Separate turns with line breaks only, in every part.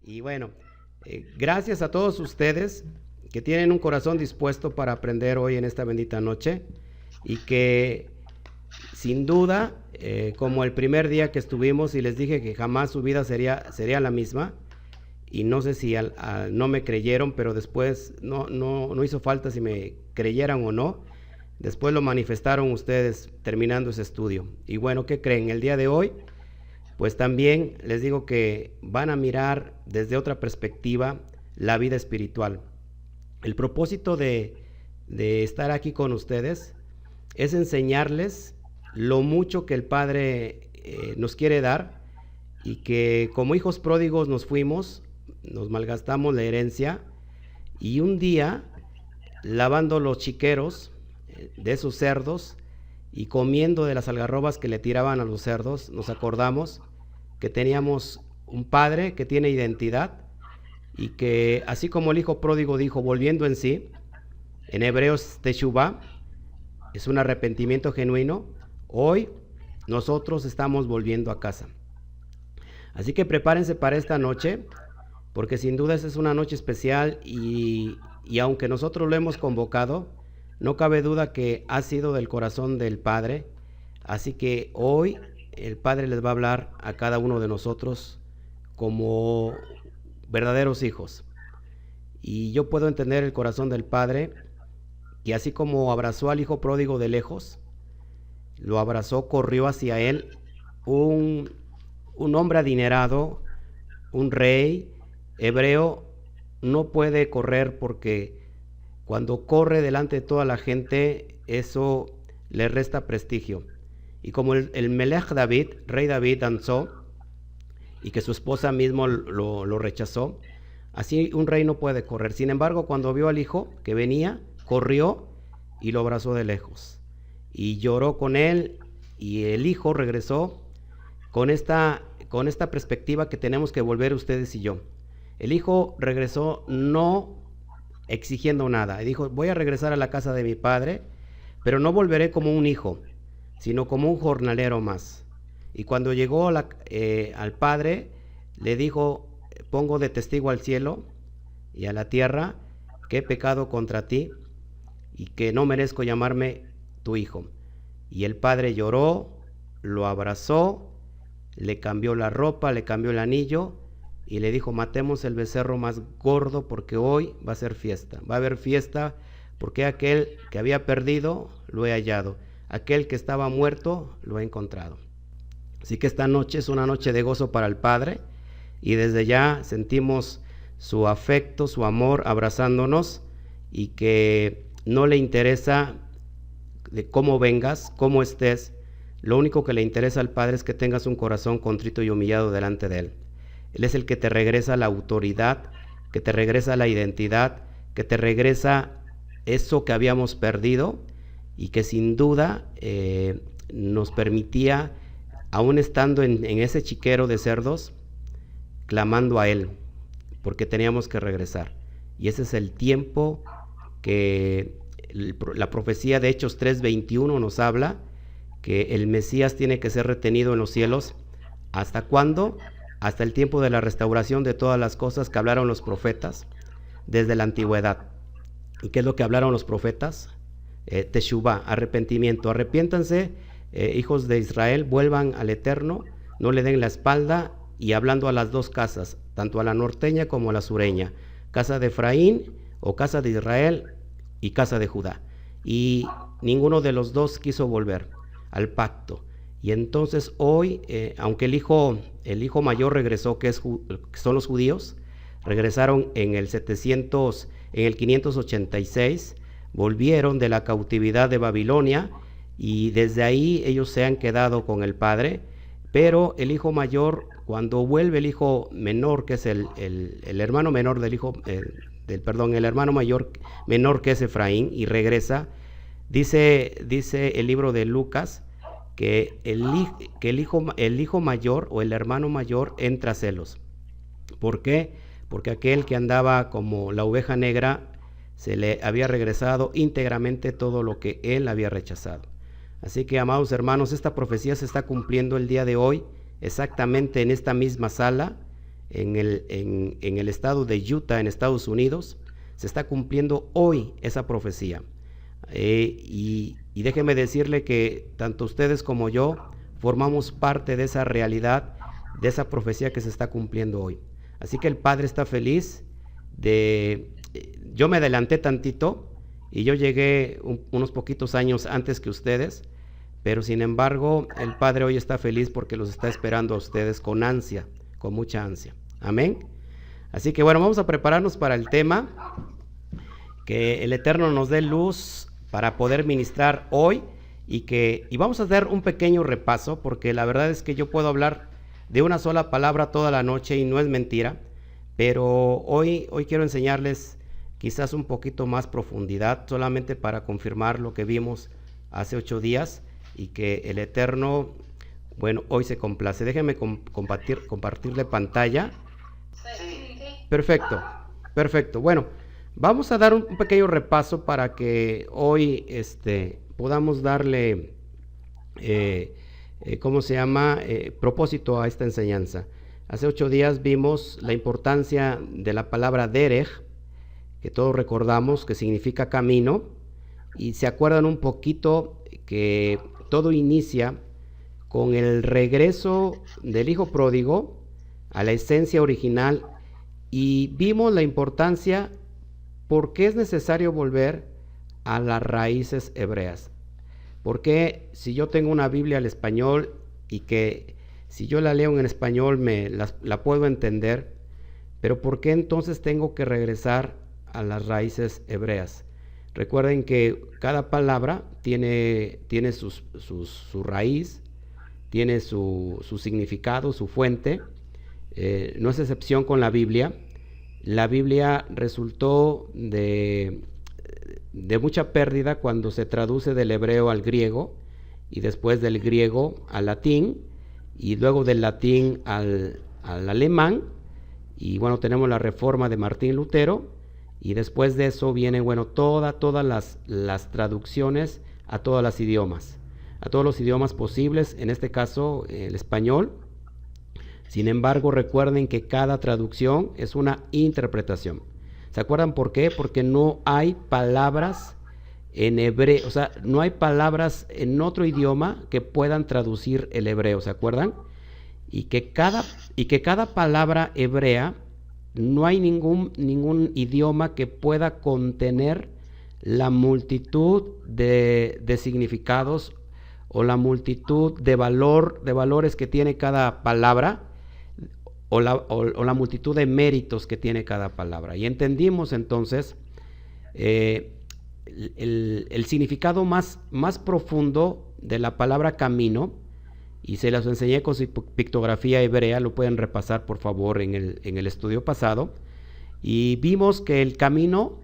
Y bueno, gracias a todos ustedes que tienen un corazón dispuesto para aprender hoy en esta bendita noche y que sin duda, como el primer día que estuvimos y les dije que jamás su vida sería la misma, y no sé si no me creyeron, pero después no hizo falta si me creyeran o no. Después lo manifestaron ustedes terminando ese estudio. Y bueno, ¿qué creen? El día de hoy, pues también les digo que van a mirar desde otra perspectiva la vida espiritual. El propósito de estar aquí con ustedes es enseñarles lo mucho que el Padre nos quiere dar, y que como hijos pródigos nos fuimos, nos malgastamos la herencia, y un día, lavando los chiqueros de esos cerdos y comiendo de las algarrobas que le tiraban a los cerdos, nos acordamos que teníamos un Padre que tiene identidad, y que así como el hijo pródigo dijo volviendo en sí, en hebreos teshuvah, es un arrepentimiento genuino, hoy nosotros estamos volviendo a casa. Así que prepárense para esta noche, porque sin duda esa es una noche especial, y aunque nosotros lo hemos convocado, no cabe duda que ha sido del corazón del Padre. Así que hoy el Padre les va a hablar a cada uno de nosotros como verdaderos hijos. Y yo puedo entender el corazón del Padre, que así como abrazó al hijo pródigo de lejos, lo abrazó, corrió hacia él un hombre adinerado, un rey hebreo. No puede correr porque cuando corre delante de toda la gente, eso le resta prestigio. Y como el Melech David, rey David, danzó, y que su esposa mismo lo rechazó, así un rey no puede correr. Sin embargo, cuando vio al hijo que venía, corrió y lo abrazó de lejos y lloró con él, y el hijo regresó con esta perspectiva que tenemos que volver ustedes y yo. El hijo regresó no exigiendo nada, y dijo: voy a regresar a la casa de mi padre, pero no volveré como un hijo, sino como un jornalero más. Y cuando llegó al padre, le dijo: pongo de testigo al cielo y a la tierra que he pecado contra ti y que no merezco llamarme tu hijo. Y el padre lloró, lo abrazó, le cambió la ropa, le cambió el anillo y le dijo: matemos el becerro más gordo, porque hoy va a ser fiesta, va a haber fiesta, porque aquel que había perdido lo he hallado, aquel que estaba muerto lo he encontrado. Así que esta noche es una noche de gozo para el Padre, y desde ya sentimos su afecto, su amor abrazándonos, y que no le interesa de cómo vengas, cómo estés. Lo único que le interesa al Padre es que tengas un corazón contrito y humillado delante de Él. Él es el que te regresa la autoridad, que te regresa la identidad, que te regresa eso que habíamos perdido, y que sin duda nos permitía, aún estando en ese chiquero de cerdos, clamando a Él, porque teníamos que regresar. Y ese es el tiempo que la profecía de Hechos 3:21 nos habla, que el Mesías tiene que ser retenido en los cielos. ¿Hasta cuándo? Hasta el tiempo de la restauración de todas las cosas que hablaron los profetas desde la antigüedad. ¿Y qué es lo que hablaron los profetas? Teshuvah, arrepentimiento. Arrepiéntanse, hijos de Israel, vuelvan al Eterno, no le den la espalda. Y hablando a las dos casas, tanto a la norteña como a la sureña, casa de Efraín o casa de Israel y casa de Judá. Y ninguno de los dos quiso volver al pacto. Y entonces hoy, aunque el hijo mayor regresó, que son los judíos, regresaron en el 586, volvieron de la cautividad de Babilonia, y desde ahí ellos se han quedado con el Padre. Pero el hijo mayor, cuando vuelve el hijo menor, que es el hermano menor del hijo, el hermano mayor menor, que es Efraín, y regresa, dice el libro de Lucas que el hijo mayor o el hermano mayor entra a celos. ¿Por qué? Porque aquel que andaba como la oveja negra se le había regresado íntegramente todo lo que él había rechazado. Así que, amados hermanos, esta profecía se está cumpliendo el día de hoy, exactamente en esta misma sala, en el estado de Utah, en Estados Unidos. Se está cumpliendo hoy esa profecía. Y déjeme decirle que tanto ustedes como yo formamos parte de esa realidad, de esa profecía que se está cumpliendo hoy. Así que el Padre está feliz yo me adelanté tantito y yo llegué unos poquitos años antes que ustedes, pero sin embargo el Padre hoy está feliz porque los está esperando a ustedes con ansia, con mucha ansia. Amén. Así que bueno, vamos a prepararnos para el tema, que el Eterno nos dé luz para poder ministrar hoy y vamos a dar un pequeño repaso, porque la verdad es que yo puedo hablar de una sola palabra toda la noche y no es mentira, pero hoy quiero enseñarles quizás un poquito más profundidad, solamente para confirmar lo que vimos hace 8 días y que el Eterno, bueno, hoy se complace. Déjenme compartirle pantalla. Perfecto. Bueno, vamos a dar un pequeño repaso para que hoy podamos darle, propósito a esta enseñanza. Hace 8 días vimos la importancia de la palabra derech, que todos recordamos que significa camino, y se acuerdan un poquito que todo inicia con el regreso del hijo pródigo a la esencia original, y vimos la importancia porque es necesario volver a las raíces hebreas. Porque si yo tengo una Biblia al español y que si yo la leo en español la puedo entender, pero ¿por qué entonces tengo que regresar a las raíces hebreas? Recuerden que cada palabra tiene su raíz, tiene su significado, su fuente. No es excepción con la Biblia. La Biblia resultó de mucha pérdida cuando se traduce del hebreo al griego, y después del griego al latín, y luego del latín al alemán, y bueno, tenemos la reforma de Martín Lutero, y después de eso vienen, bueno, todas las traducciones a todos los idiomas posibles, en este caso el español. Sin embargo, recuerden que cada traducción es una interpretación. ¿Se acuerdan por qué? Porque no hay palabras en hebreo, o sea, no hay palabras en otro idioma que puedan traducir el hebreo, ¿se acuerdan? Y que cada palabra hebrea, no hay ningún idioma que pueda contener la multitud de significados o la multitud de valores que tiene cada palabra, o la multitud de méritos que tiene cada palabra. Y entendimos entonces el significado más profundo de la palabra camino, y se las enseñé con su pictografía hebrea. Lo pueden repasar por favor en el estudio pasado, y vimos que el camino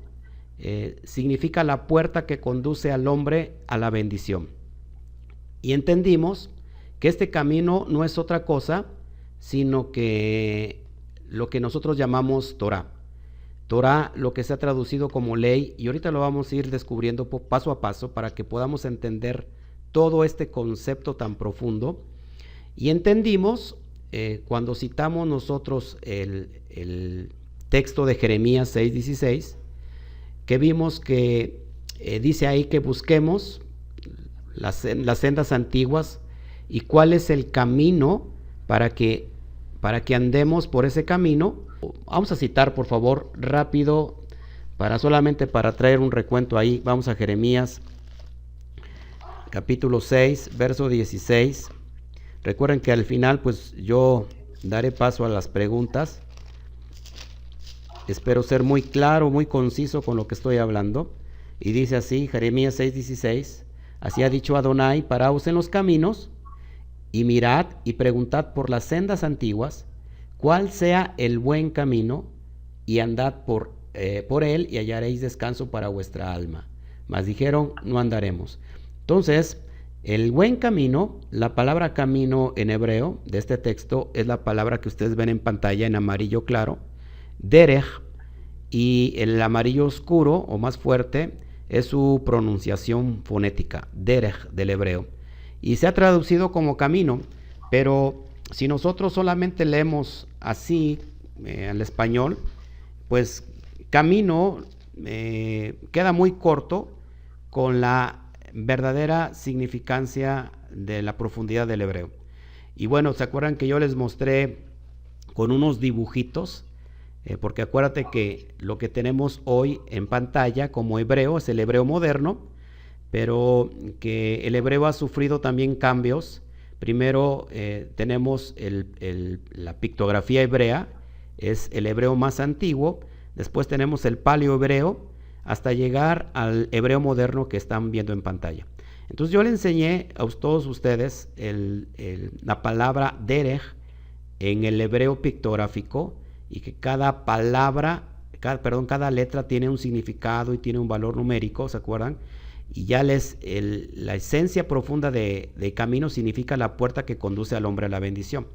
significa la puerta que conduce al hombre a la bendición, y entendimos que este camino no es otra cosa sino que lo que nosotros llamamos Torah, lo que se ha traducido como ley, y ahorita lo vamos a ir descubriendo paso a paso para que podamos entender todo este concepto tan profundo. Y entendimos, cuando citamos nosotros el texto de Jeremías 6:16, que vimos que dice ahí que busquemos las sendas antiguas, y cuál es el camino para que andemos por ese camino. Vamos a citar por favor rápido, solamente para traer un recuento ahí. Vamos a Jeremías capítulo 6, verso 16. Recuerden que al final pues yo daré paso a las preguntas. Espero ser muy claro, muy conciso con lo que estoy hablando. Y dice así, Jeremías 6:16: así ha dicho Adonai, paraos en los caminos, y mirad y preguntad por las sendas antiguas, cuál sea el buen camino, y andad por él, y hallaréis descanso para vuestra alma. Mas dijeron, no andaremos. Entonces, el buen camino, la palabra camino en hebreo de este texto es la palabra que ustedes ven en pantalla en amarillo claro, derech, y el amarillo oscuro o más fuerte es su pronunciación fonética, derech del hebreo, y se ha traducido como camino. Pero si nosotros solamente leemos así al español, pues camino queda muy corto con la verdadera significancia de la profundidad del hebreo. Y bueno, ¿se acuerdan que yo les mostré con unos dibujitos? Porque acuérdate que lo que tenemos hoy en pantalla como hebreo es el hebreo moderno, pero que el hebreo ha sufrido también cambios. Primero tenemos la pictografía hebrea, es el hebreo más antiguo. Después tenemos el paleohebreo, hasta llegar al hebreo moderno que están viendo en pantalla. Entonces yo le enseñé a todos ustedes la palabra derech en el hebreo pictográfico, y que cada palabra, cada letra tiene un significado y tiene un valor numérico, ¿se acuerdan? Y ya la esencia profunda de camino significa la puerta que conduce al hombre a la bendición.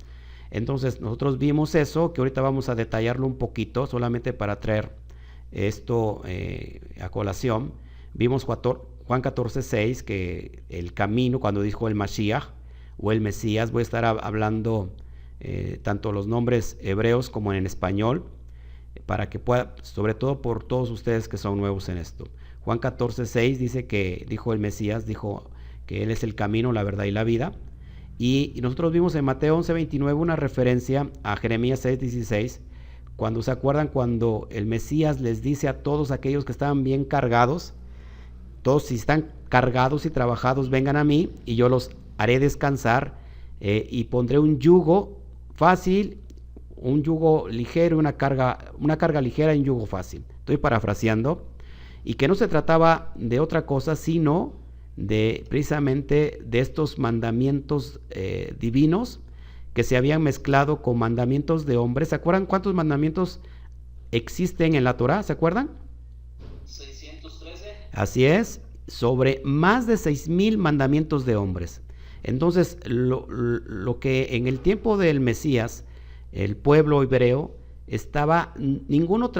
Entonces nosotros vimos eso, que ahorita vamos a detallarlo un poquito, solamente para traer esto a colación. Vimos Juan 14:6, que el camino, cuando dijo el Mashiach o el Mesías, voy a estar hablando tanto los nombres hebreos como en español, para que pueda, sobre todo por todos ustedes que son nuevos en esto. Juan 14:6 dice que dijo el Mesías, dijo que Él es el camino, la verdad y la vida. Y nosotros vimos en Mateo 11:29 una referencia a Jeremías 6:16, cuando se acuerdan, cuando el Mesías les dice a todos aquellos que estaban bien cargados, todos si están cargados y trabajados, vengan a mí y yo los haré descansar, y pondré un yugo fácil, un yugo ligero, una carga ligera y un yugo fácil. Estoy parafraseando. Y que no se trataba de otra cosa, sino de precisamente de estos mandamientos divinos que se habían mezclado con mandamientos de hombres. ¿Se acuerdan cuántos mandamientos existen en la Torá? ¿Se acuerdan?
613.
Así es, sobre más de 6,000 mandamientos de hombres. Entonces, lo que en el tiempo del Mesías, el pueblo hebreo, ninguno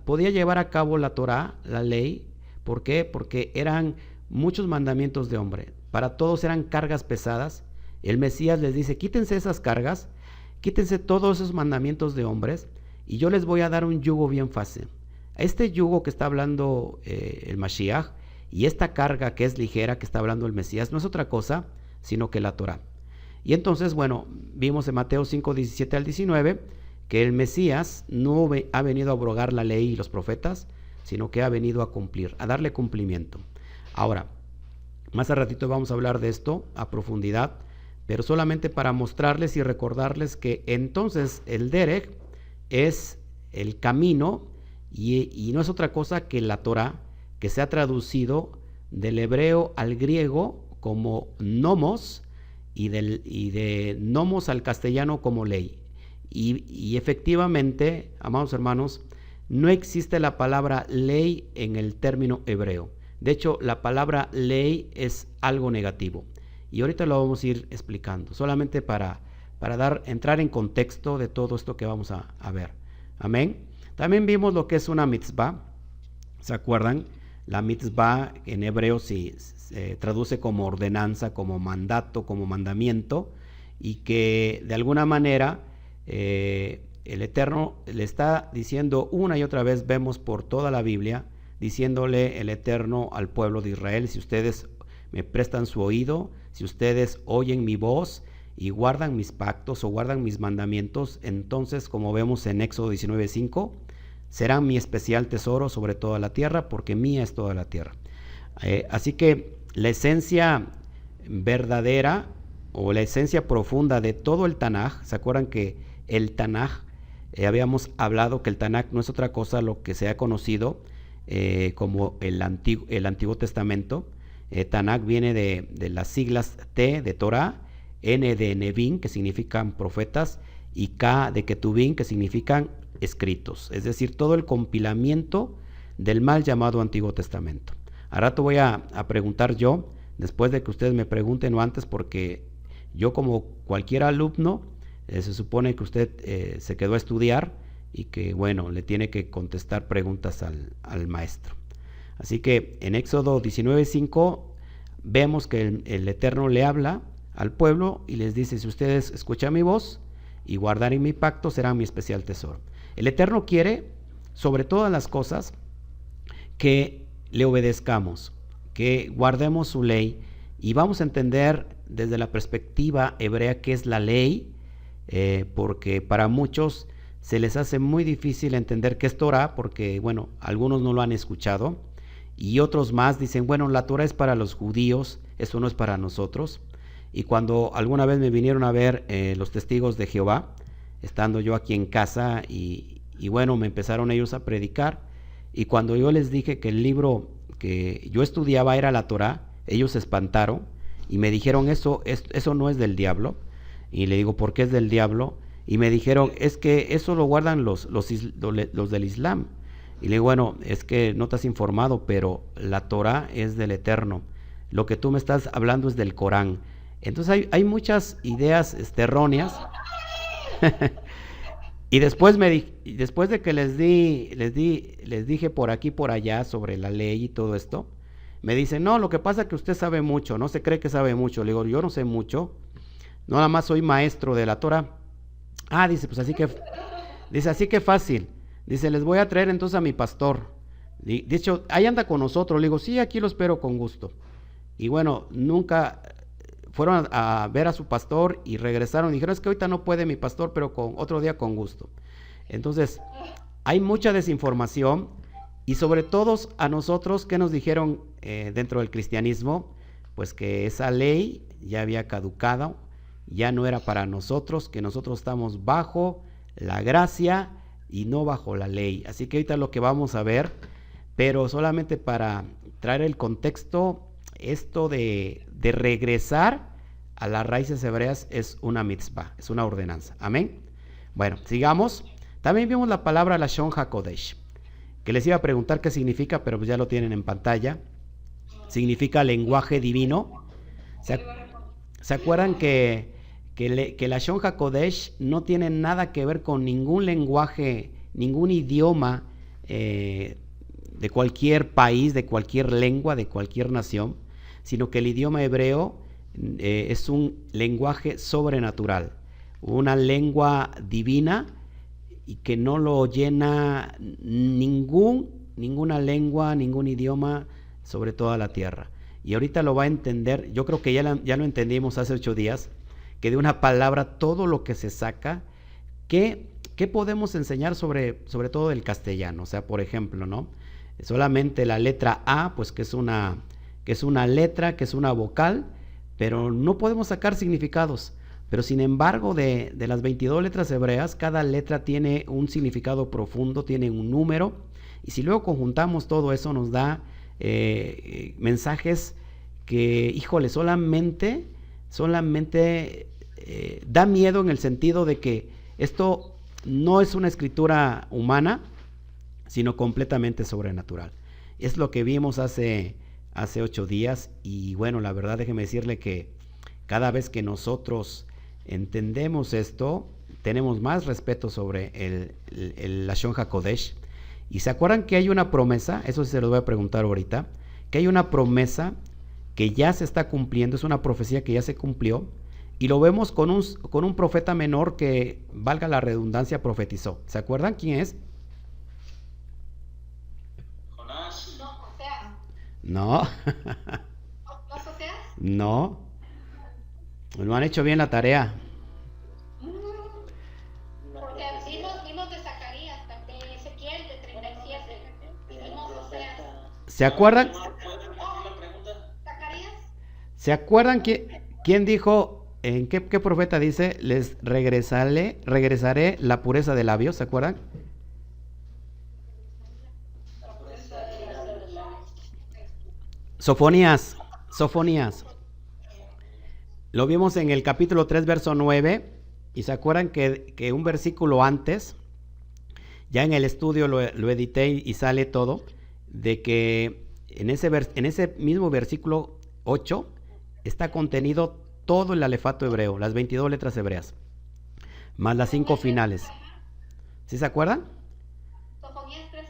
podía llevar a cabo la Torá, la ley. ¿Por qué? Porque eran muchos mandamientos de hombre. Para todos eran cargas pesadas. El Mesías les dice, quítense esas cargas, quítense todos esos mandamientos de hombres, y yo les voy a dar un yugo bien fácil. Este yugo que está hablando el Mashiach, y esta carga que es ligera que está hablando el Mesías, no es otra cosa sino que la Torá. Y entonces, bueno, vimos en Mateo 5:17 al 19 que el Mesías no ha venido a abrogar la ley y los profetas, sino que ha venido a cumplir, a darle cumplimiento. Ahora, más a ratito vamos a hablar de esto a profundidad, pero solamente para mostrarles y recordarles que entonces el derech es el camino, y no es otra cosa que la Torá, que se ha traducido del hebreo al griego como nomos, y de nomos al castellano como ley. Y efectivamente, amados hermanos, no existe la palabra ley en el término hebreo. De hecho, la palabra ley es algo negativo. Y ahorita lo vamos a ir explicando, solamente para entrar en contexto de todo esto que vamos a ver. Amén. También vimos lo que es una mitzvah. ¿Se acuerdan? La mitzvah en hebreo se traduce como ordenanza, como mandato, como mandamiento, y que de alguna manera el Eterno le está diciendo una y otra vez, vemos por toda la Biblia, diciéndole el Eterno al pueblo de Israel: si ustedes me prestan su oído, si ustedes oyen mi voz y guardan mis pactos o guardan mis mandamientos, entonces, como vemos en Éxodo 19:5, serán mi especial tesoro sobre toda la tierra, porque mía es toda la tierra. Así que la esencia verdadera o la esencia profunda de todo el Tanaj, ¿se acuerdan que el Tanaj, habíamos hablado que el Tanaj no es otra cosa lo que se ha conocido como el Antiguo Testamento? Tanaj viene de las siglas T de Torah, N de Nevin, que significan profetas, y K de Ketuvim, que significan escritos, es decir, todo el compilamiento del mal llamado Antiguo Testamento. A rato voy a preguntar yo, después de que ustedes me pregunten o antes, porque yo, como cualquier alumno, se supone que usted se quedó a estudiar y que, bueno, le tiene que contestar preguntas al maestro. Así que en Éxodo 19:5 vemos que el Eterno le habla al pueblo y les dice: si ustedes escuchan mi voz y guardaren mi pacto, serán mi especial tesoro. El Eterno quiere, sobre todas las cosas, que le obedezcamos, que guardemos su ley, y vamos a entender desde la perspectiva hebrea qué es la ley, porque para muchos se les hace muy difícil entender qué es Torah, porque bueno, algunos no lo han escuchado, y otros más dicen, bueno, la Torah es para los judíos, eso no es para nosotros. Y cuando alguna vez me vinieron a ver los testigos de Jehová, estando yo aquí en casa, y bueno, me empezaron ellos a predicar, y cuando yo les dije que el libro que yo estudiaba era la Torah, ellos se espantaron y me dijeron, eso no es del diablo. Y le digo, ¿por qué es del diablo? Y me dijeron, es que eso lo guardan los del Islam. Y le digo, bueno, es que no te has informado, pero la Torah es del Eterno. Lo que tú me estás hablando es del Corán. Entonces hay muchas ideas erróneas. Y después de que les dije por aquí por allá sobre la ley y todo esto, me dicen, no, lo que pasa es que usted sabe mucho, no se cree que sabe mucho. Le digo, yo no sé mucho, no, nada más soy maestro de la Torah. Ah, dice, pues así que fácil. Dice, les voy a traer entonces a mi pastor. Dicho, ahí anda con nosotros. Le digo, sí, aquí lo espero con gusto. Y bueno, nunca fueron a ver a su pastor y regresaron. Dijeron, es que ahorita no puede mi pastor, pero otro día con gusto. Entonces, hay mucha desinformación, y sobre todo a nosotros, ¿qué nos dijeron dentro del cristianismo? Pues que esa ley ya había caducado, ya no era para nosotros, que nosotros estamos bajo la gracia y no bajo la ley. Así que ahorita lo que vamos a ver, pero solamente para traer el contexto, esto de regresar a las raíces hebreas es una mitzvah, es una ordenanza. Amén. Bueno, sigamos. También vimos la palabra Lashon HaKodesh, que les iba a preguntar qué significa, pero pues ya lo tienen en pantalla. Significa lenguaje divino. ¿Se acuerdan que Lashon HaKodesh no tiene nada que ver con ningún lenguaje, ningún idioma de cualquier país, de cualquier lengua, de cualquier nación, sino que el idioma hebreo es un lenguaje sobrenatural, una lengua divina, y que no lo llena ninguna lengua, ningún idioma sobre toda la tierra. Y ahorita lo va a entender, yo creo que ya lo entendimos hace 8 días, que de una palabra todo lo que se saca. ¿Qué podemos enseñar sobre todo el castellano? O sea, por ejemplo, ¿no? Solamente la letra A, pues que es una letra, que es una vocal, pero no podemos sacar significados. Pero sin embargo, de las 22 letras hebreas, cada letra tiene un significado profundo, tiene un número, y si luego conjuntamos todo eso, nos da mensajes que, híjole, solamente da miedo, en el sentido de que esto no es una escritura humana, sino completamente sobrenatural. Es lo que vimos hace 8 días, y bueno, la verdad, déjeme decirle que cada vez que nosotros entendemos esto, tenemos más respeto sobre el Lashon HaKodesh. Y se acuerdan que hay una promesa, eso sí se los voy a preguntar ahorita, que hay una promesa que ya se está cumpliendo, es una profecía que ya se cumplió, y lo vemos con un profeta menor que, valga la redundancia, profetizó. ¿Se acuerdan quién es?
Jonás.
No, Oseas.
No.
¿No es Oseas?
No. No han hecho bien la tarea.
Porque vimos de Zacarías, de Ezequiel, de 37. Vimos Oseas.
¿Se acuerdan?
¿Puedes repetir la pregunta?
¿Zacarías?
¿Se acuerdan quién dijo, en qué profeta dice, les regresaré la pureza de labios? ¿Se acuerdan? Sofonías. Lo vimos en el capítulo 3, verso 9, y se acuerdan que un versículo antes, ya en el estudio lo edité y sale todo, de que en ese mismo versículo 8 está contenido todo el alefato hebreo, las 22 letras hebreas, más las 5 finales. ¿Sí se acuerdan?
Sofonías 3:9.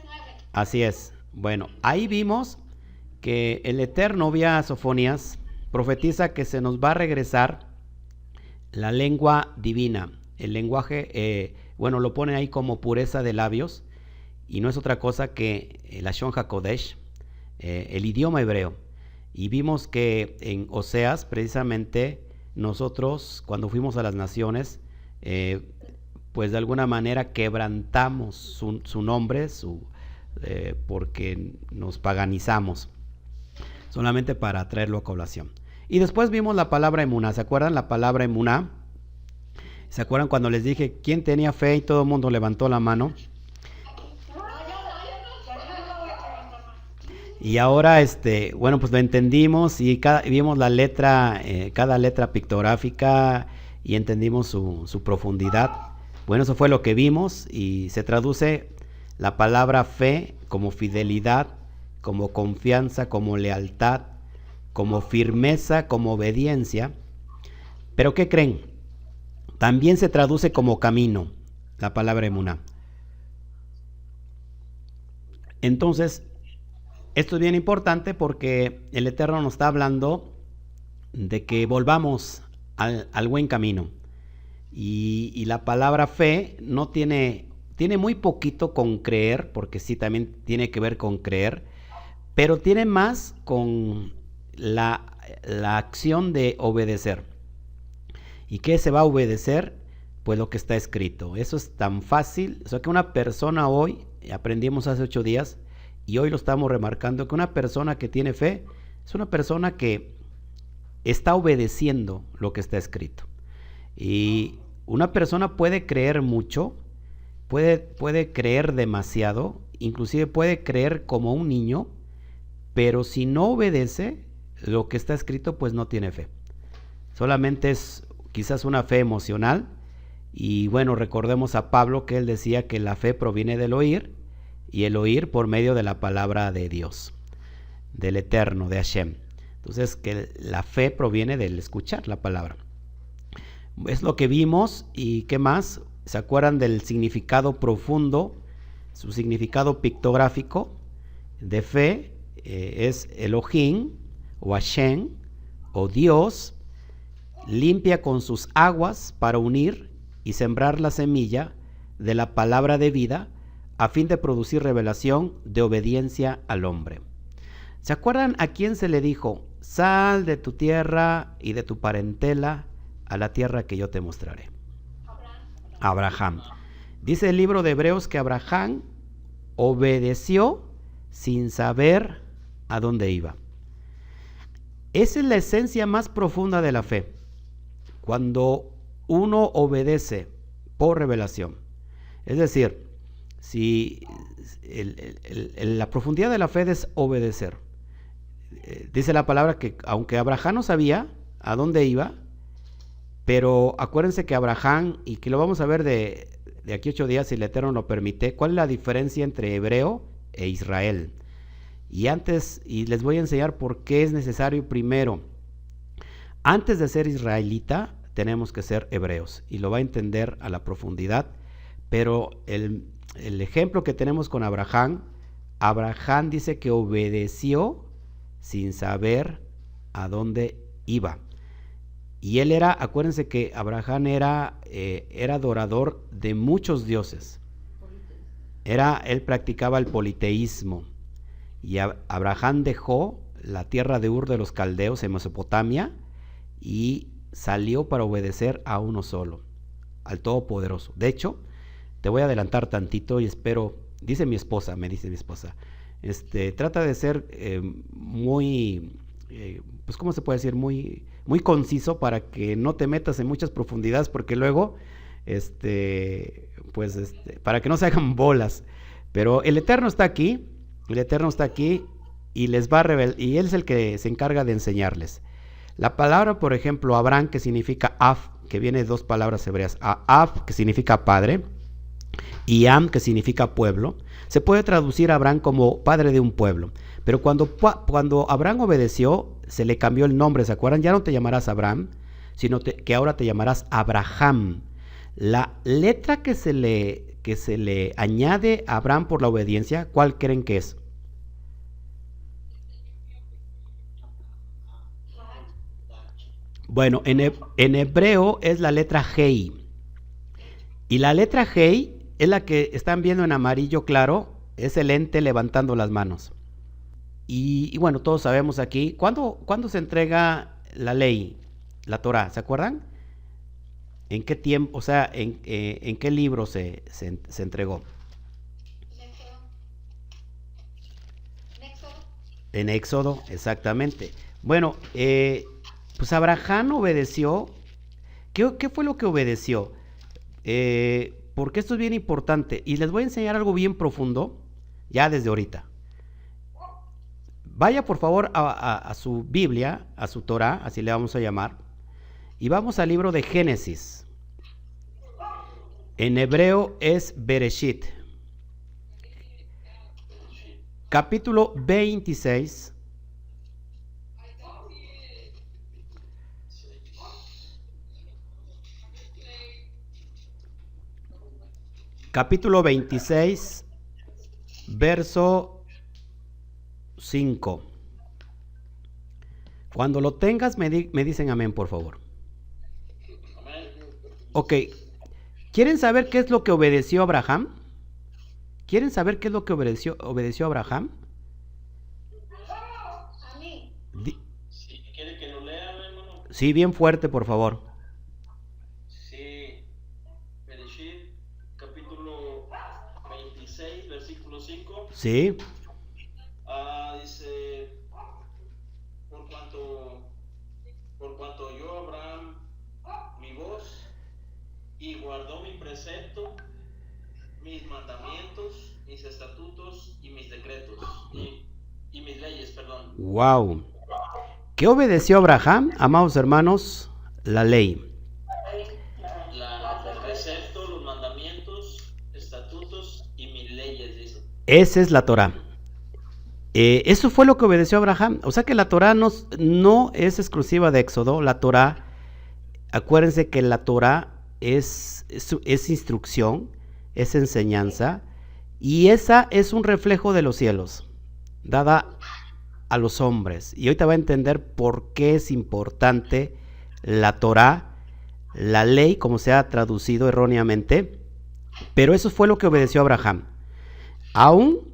Así es. Bueno, ahí vimos que el Eterno, vía Sofonías, profetiza que se nos va a regresar la lengua divina, el lenguaje bueno, lo pone ahí como pureza de labios, y no es otra cosa que el Lashon HaKodesh, el idioma hebreo. Y vimos que en Oseas, precisamente, nosotros, cuando fuimos a las naciones, pues de alguna manera quebrantamos su nombre, porque nos paganizamos, solamente para traerlo a colación. Y después vimos la palabra emuná. ¿Se acuerdan la palabra emuná? ¿Se acuerdan cuando les dije quién tenía fe y todo el mundo levantó la mano? Y ahora, bueno, pues lo entendimos y vimos la letra, cada letra pictográfica, y entendimos su profundidad. Bueno, eso fue lo que vimos, y se traduce la palabra fe como fidelidad, como confianza, como lealtad, como firmeza, como obediencia. Pero ¿qué creen? También se traduce como camino, la palabra emuná. Entonces, esto es bien importante porque el Eterno nos está hablando de que volvamos al buen camino. Y la palabra fe no tiene muy poquito con creer, porque sí también tiene que ver con creer, pero tiene más con la acción de obedecer. ¿Y qué se va a obedecer? Pues lo que está escrito. Eso es tan fácil. O sea que una persona hoy, aprendimos hace 8 días, y hoy lo estamos remarcando, que una persona que tiene fe es una persona que está obedeciendo lo que está escrito. Y una persona puede creer mucho, puede creer demasiado, inclusive puede creer como un niño, pero si no obedece lo que está escrito, pues no tiene fe. Solamente es quizás una fe emocional. Y bueno, recordemos a Pablo, que él decía que la fe proviene del oír, y el oír por medio de la palabra de Dios, del Eterno, de Hashem. Entonces, que la fe proviene del escuchar la palabra. Es lo que vimos. ¿Y qué más? ¿Se acuerdan del significado profundo? Su significado pictográfico de fe es Elohim, o Hashem, o Dios, limpia con sus aguas para unir y sembrar la semilla de la palabra de vida, a fin de producir revelación de obediencia al hombre. ¿Se acuerdan a quién se le dijo? Sal de tu tierra y de tu parentela a la tierra que yo te mostraré. Abraham. Dice el libro de Hebreos que Abraham obedeció sin saber a dónde iba. Esa es la esencia más profunda de la fe. Cuando uno obedece por revelación. Es decir, si la profundidad de la fe es obedecer. Dice la palabra que aunque Abraham no sabía a dónde iba, pero acuérdense que Abraham, y que lo vamos a ver de aquí 8 días si el Eterno lo permite, cuál es la diferencia entre hebreo e Israel. Y les voy a enseñar por qué es necesario primero, antes de ser israelita, tenemos que ser hebreos, y lo va a entender a la profundidad. Pero el ejemplo que tenemos con Abraham dice que obedeció sin saber a dónde iba. Y él acuérdense que Abraham era adorador de muchos dioses. Él practicaba el politeísmo. Y Abraham dejó la tierra de Ur de los Caldeos en Mesopotamia y salió para obedecer a uno solo, al Todopoderoso. De hecho, te voy a adelantar tantito y espero, me dice mi esposa, trata de ser muy, pues ¿cómo se puede decir? Muy, muy conciso, para que no te metas en muchas profundidades, porque luego, para que no se hagan bolas. Pero el Eterno está aquí, y les va a revelar, y Él es el que se encarga de enseñarles. La palabra, por ejemplo, Abraham, que significa Af, que viene de 2 palabras hebreas, Af, que significa padre, y Am, que significa pueblo, se puede traducir a Abraham como padre de un pueblo. Pero cuando Abraham obedeció, se le cambió el nombre, ¿se acuerdan? Ya no te llamarás Abraham, sino que ahora te llamarás Abraham. La letra que se le añade a Abraham por la obediencia, ¿cuál creen que es? Bueno, en hebreo es la letra Hei. Y la letra Hei es la que están viendo en amarillo claro, es el ente levantando las manos. Y bueno, todos sabemos aquí, ¿cuándo se entrega la ley, la Torah? ¿Se acuerdan? ¿En qué tiempo, o sea, en qué libro se entregó? En Éxodo, exactamente. Bueno, pues Abraham obedeció. ¿Qué fue lo que obedeció? Porque esto es bien importante y les voy a enseñar algo bien profundo ya desde ahorita. Vaya por favor a su Biblia, a su Torah, así le vamos a llamar, y vamos al libro de Génesis. En hebreo es Bereshit. Capítulo 26. Capítulo 26, verso 5. Cuando lo tengas, me dicen amén, por favor. Ok. ¿Quieren saber qué es lo que obedeció Abraham? ¿Quieren saber qué es lo que obedeció Abraham?
Si quiere que lo lea, hermano.
Sí, bien fuerte, por favor.
Sí. Bereshit, capítulo 26, versículo 5.
Sí.
Dice, por cuanto oyó Abraham mi voz y guardó mi precepto, mis mandamientos, mis estatutos y mis decretos y mis leyes, perdón.
Wow. ¿Qué obedeció Abraham, amados hermanos? La ley.
El precepto, los mandamientos, estatutos y mis leyes, dice.
Esa es la Torah. Eso fue lo que obedeció Abraham. O sea que la Torah no es exclusiva de Éxodo. La Torah, acuérdense que la Torah es instrucción, es enseñanza, y esa es un reflejo de los cielos, dada a los hombres. Y ahorita va a entender por qué es importante la Torah, la ley, como se ha traducido erróneamente, pero eso fue lo que obedeció Abraham. Aún,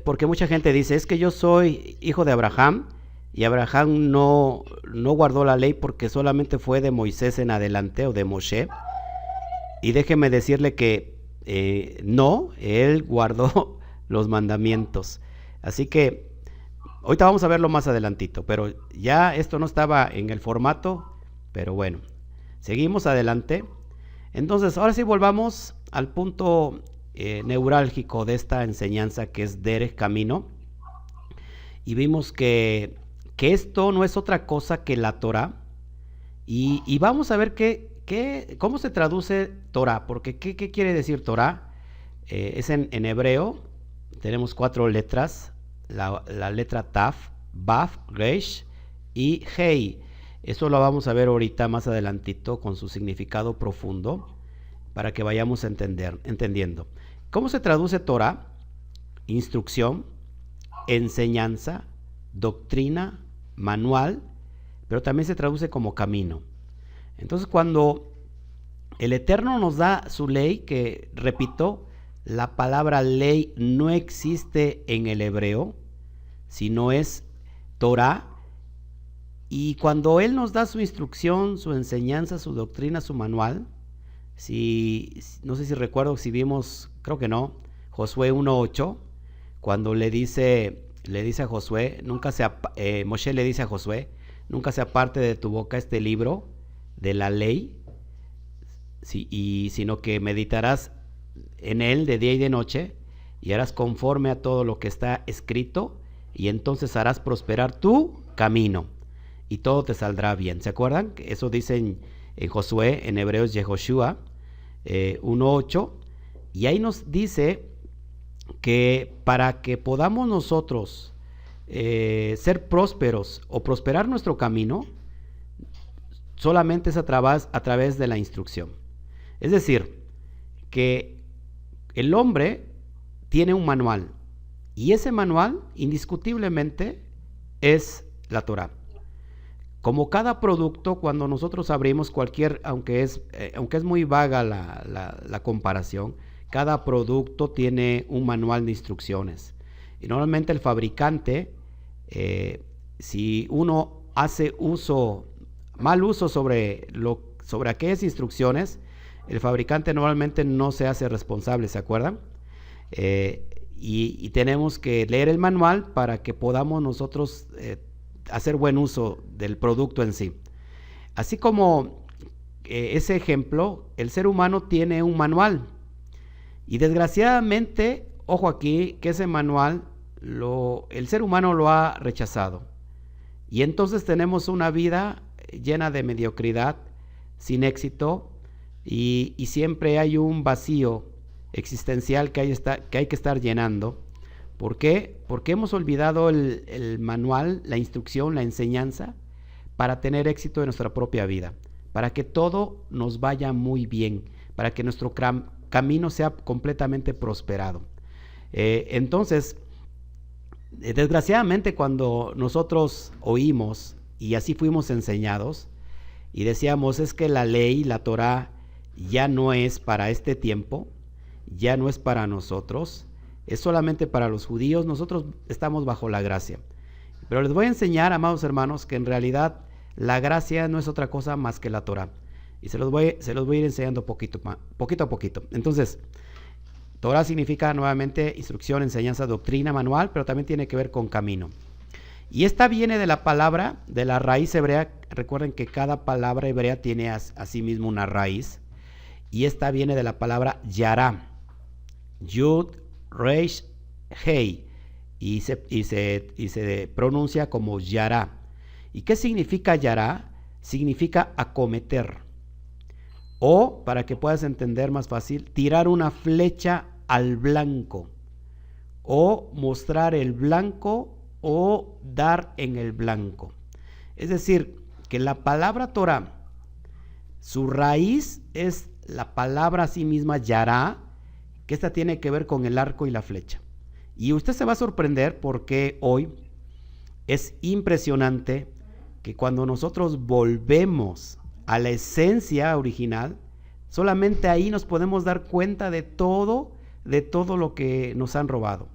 porque mucha gente dice, es que yo soy hijo de Abraham, y Abraham no guardó la ley porque solamente fue de Moisés en adelante, o de Moshe. Y déjeme decirle que no, él guardó los mandamientos. Así que ahorita vamos a verlo más adelantito, pero ya esto no estaba en el formato, pero bueno, seguimos adelante. Entonces, ahora sí volvamos al punto neurálgico de esta enseñanza, que es Derech, camino. Y vimos que esto no es otra cosa que la Torah. Y vamos a ver cómo se traduce Torah, porque ¿qué quiere decir Torah? Es en hebreo, tenemos 4 letras, la letra Taf, Baf, Resh y Hei. Eso lo vamos a ver ahorita más adelantito con su significado profundo, para que vayamos entendiendo. ¿Cómo se traduce Torah? Instrucción, enseñanza, doctrina, manual, pero también se traduce como camino. Entonces, cuando el Eterno nos da su ley, que repito, la palabra ley no existe en el hebreo, sino es Torah, y cuando Él nos da su instrucción, su enseñanza, su doctrina, su manual, no sé si recuerdo si vimos, creo que no, Josué 1:8, cuando le dice a Josué, Moshe le dice a Josué, nunca se aparte de tu boca este libro de la ley, sino que meditarás en él de día y de noche, y harás conforme a todo lo que está escrito, y entonces harás prosperar tu camino, y todo te saldrá bien. ¿Se acuerdan? Eso dice en Josué, en hebreo es Yehoshua 1:8, y ahí nos dice que para que podamos nosotros ser prósperos o prosperar nuestro camino, solamente es a través de la instrucción. Es decir, que el hombre tiene un manual, y ese manual indiscutiblemente es la Torah. Como cada producto, cuando nosotros abrimos cualquier, aunque es muy vaga la comparación, cada producto tiene un manual de instrucciones. Y normalmente el fabricante, si uno hace mal uso sobre aquellas instrucciones, el fabricante normalmente no se hace responsable, ¿se acuerdan? Y tenemos que leer el manual para que podamos nosotros hacer buen uso del producto en sí. Así como ese ejemplo, el ser humano tiene un manual y desgraciadamente, ojo aquí, que ese manual el ser humano lo ha rechazado y entonces tenemos una vida llena de mediocridad, sin éxito y siempre hay un vacío existencial que hay que estar llenando. ¿Por qué? Porque hemos olvidado el manual, la instrucción, la enseñanza para tener éxito en nuestra propia vida, para que todo nos vaya muy bien, para que nuestro camino sea completamente prosperado. Entonces, desgraciadamente cuando nosotros oímos y así fuimos enseñados y decíamos es que la ley, la Torá ya no es para este tiempo, ya no es para nosotros, es solamente para los judíos, nosotros estamos bajo la gracia. Pero les voy a enseñar, amados hermanos, que en realidad la gracia no es otra cosa más que la Torá. Y se los voy a ir enseñando poquito a poquito. Entonces, Torá significa nuevamente instrucción, enseñanza, doctrina, manual, pero también tiene que ver con camino. Y esta viene de la palabra, de la raíz hebrea. Recuerden que cada palabra hebrea tiene asimismo una raíz. Y esta viene de la palabra yará. Yud, Reish, Hei, y se pronuncia como yará. ¿Y qué significa yará? Significa acometer. O, para que puedas entender más fácil, tirar una flecha al blanco. O mostrar el blanco o dar en el blanco. Es decir, que la palabra Torah, su raíz es la palabra a sí misma yará, que esta tiene que ver con el arco y la flecha. Y usted se va a sorprender porque hoy es impresionante que cuando nosotros volvemos a la esencia original, solamente ahí nos podemos dar cuenta de todo lo que nos han robado,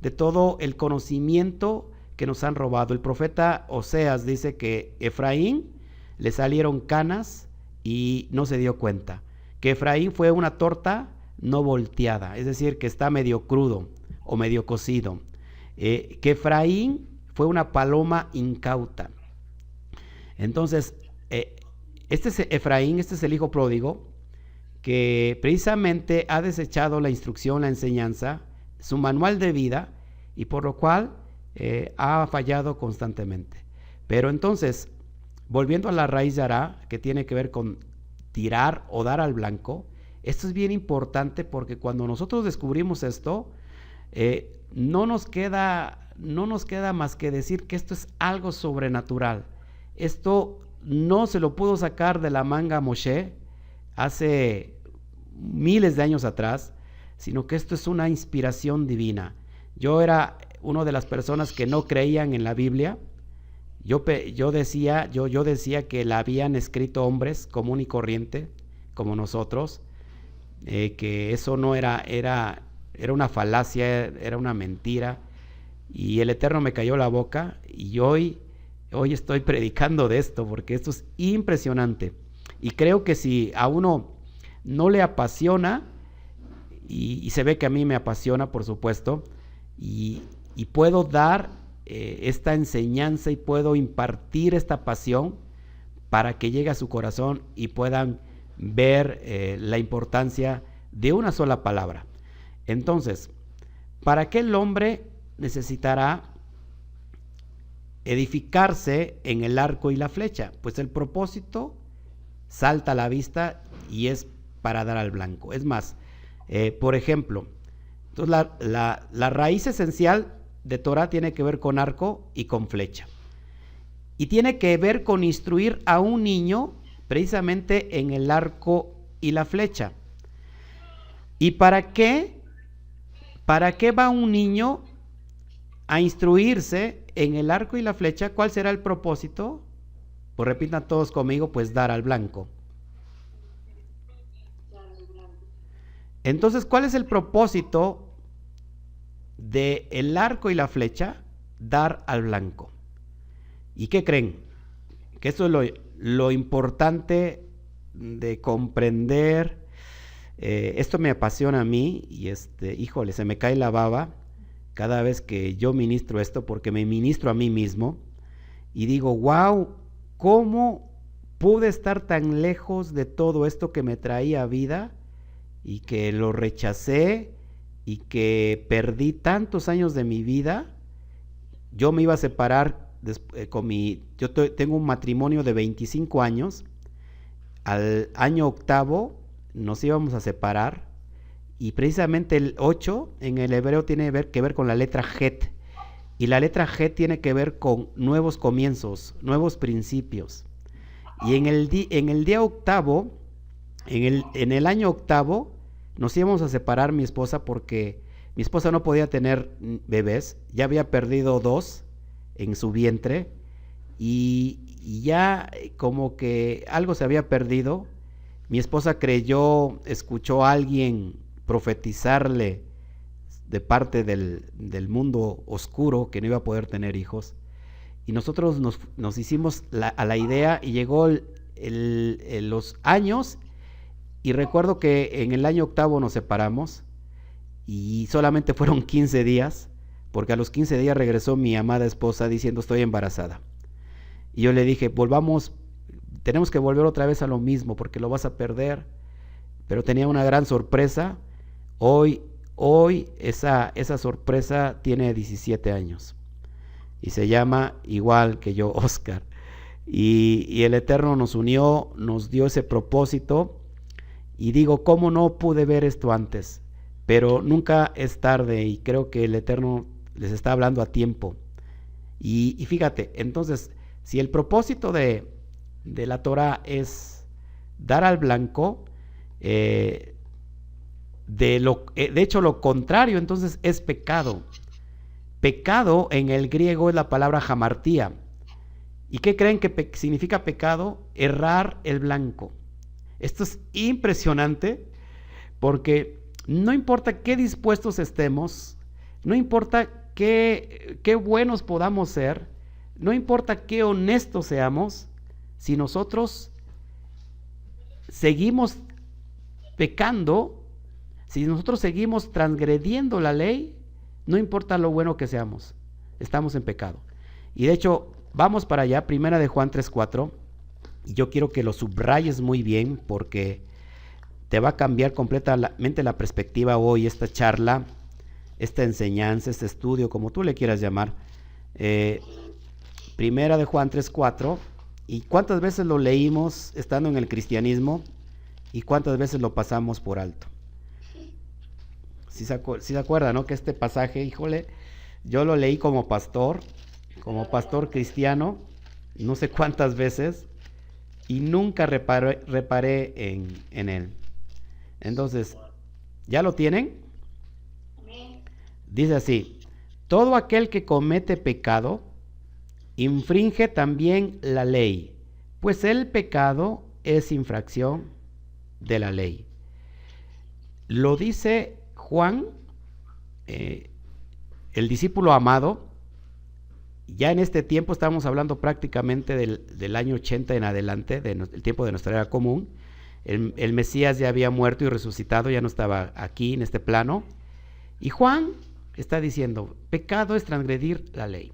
de todo el conocimiento que nos han robado. El profeta Oseas dice que Efraín le salieron canas y no se dio cuenta, que Efraín fue una torta no volteada, es decir, que está medio crudo o medio cocido, que Efraín fue una paloma incauta. Entonces, este es Efraín, este es el hijo pródigo, que precisamente ha desechado la instrucción, la enseñanza, su manual de vida, y por lo cual ha fallado constantemente. Pero entonces, volviendo a la raíz yará, que tiene que ver con tirar o dar al blanco, esto es bien importante porque cuando nosotros descubrimos esto, no nos queda más que decir que esto es algo sobrenatural. Esto no se lo pudo sacar de la manga a Moshe hace miles de años atrás, sino que esto es una inspiración divina. Yo era una de las personas que no creían en la Biblia. Yo decía que la habían escrito hombres común y corriente como nosotros, que eso no era una falacia, era una mentira, y el Eterno me cayó la boca, y hoy estoy predicando de esto, porque esto es impresionante, y creo que si a uno no le apasiona, y se ve que a mí me apasiona, por supuesto, y puedo dar esta enseñanza y puedo impartir esta pasión para que llegue a su corazón y puedan ver la importancia de una sola palabra. Entonces, ¿para qué el hombre necesitará edificarse en el arco y la flecha? Pues el propósito salta a la vista y es para dar al blanco. Es más, por ejemplo, entonces la raíz esencial de Torah tiene que ver con arco y con flecha. Y tiene que ver con instruir a un niño precisamente en el arco y la flecha. ¿Y para qué? ¿Para qué va un niño a instruirse en el arco y la flecha? ¿Cuál será el propósito? Pues repitan todos conmigo, pues dar al blanco. Entonces, ¿cuál es el propósito de el arco y la flecha? Dar al blanco. ¿Y qué creen? Que esto es lo importante de comprender. Esto me apasiona a mí y híjole, se me cae la baba cada vez que yo ministro esto, porque me ministro a mí mismo y digo, wow, ¿cómo pude estar tan lejos de todo esto que me traía vida y que lo rechacé y que perdí tantos años de mi vida? Yo me iba a separar tengo un matrimonio de 25 años, al año octavo nos íbamos a separar, y precisamente el 8 en el hebreo tiene que ver con la letra Het, y la letra Het tiene que ver con nuevos comienzos, nuevos principios. Y en el día octavo, en el año octavo, nos íbamos a separar mi esposa, porque mi esposa no podía tener bebés, ya había perdido 2 en su vientre, y ya como que algo se había perdido. Mi esposa escuchó a alguien profetizarle de parte del mundo oscuro que no iba a poder tener hijos, y nosotros nos hicimos a la idea, y llegó los años, y recuerdo que en el año octavo nos separamos, y solamente fueron 15 días, porque a los 15 días regresó mi amada esposa diciendo, estoy embarazada. Y yo le dije, tenemos que volver otra vez a lo mismo, porque lo vas a perder. Pero tenía una gran sorpresa. Hoy esa sorpresa tiene 17 años. Y se llama igual que yo, Oscar. Y el Eterno nos unió, nos dio ese propósito. Y digo, ¿cómo no pude ver esto antes? Pero nunca es tarde, y creo que el Eterno les está hablando a tiempo. Y fíjate, entonces, si el propósito de la Torah es dar al blanco, de hecho lo contrario entonces es pecado. Pecado en el griego es la palabra hamartía. ¿Y qué creen que significa pecado? Errar el blanco. Esto es impresionante, porque no importa qué dispuestos estemos, no importa qué buenos podamos ser, no importa qué honestos seamos, si nosotros seguimos pecando, si nosotros seguimos transgrediendo la ley, no importa lo bueno que seamos, estamos en pecado. Y de hecho, vamos para allá, primera de Juan 3:4, y yo quiero que lo subrayes muy bien, porque te va a cambiar completamente la perspectiva hoy, esta charla, esta enseñanza, este estudio, como tú le quieras llamar. Primera de Juan 3:4, y cuántas veces lo leímos estando en el cristianismo, y cuántas veces lo pasamos por alto. Si se acuerdan, ¿no? Que este pasaje, híjole, yo lo leí como pastor cristiano, no sé cuántas veces, y nunca reparé en él. Entonces, ¿ya lo tienen? Dice así: todo aquel que comete pecado infringe también la ley, pues el pecado es infracción de la ley. Lo dice Juan, el discípulo amado. Ya en este tiempo estamos hablando prácticamente del año 80 en adelante, del tiempo de nuestra era común. El Mesías ya había muerto y resucitado, ya no estaba aquí en este plano. Y Juan está diciendo, pecado es transgredir la ley.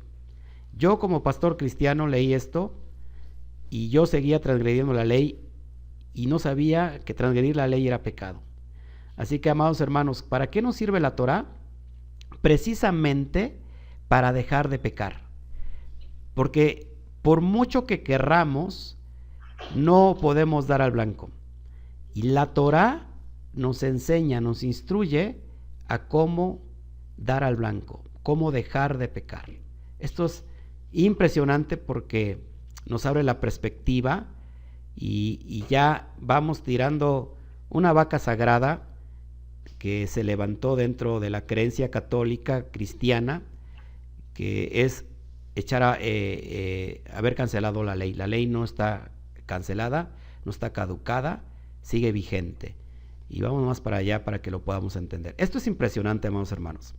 Yo como pastor cristiano leí esto y yo seguía transgrediendo la ley y no sabía que transgredir la ley era pecado. Así que, amados hermanos, ¿para qué nos sirve la Torah? Precisamente para dejar de pecar. Porque por mucho que querramos, no podemos dar al blanco. Y la Torah nos enseña, nos instruye a cómo dar al blanco, cómo dejar de pecar. Esto es impresionante porque nos abre la perspectiva y ya vamos tirando una vaca sagrada que se levantó dentro de la creencia católica cristiana, que es haber cancelado la ley. La ley no está cancelada, no está caducada, sigue vigente. Y vamos más para allá para que lo podamos entender. Esto es impresionante, amados hermanos.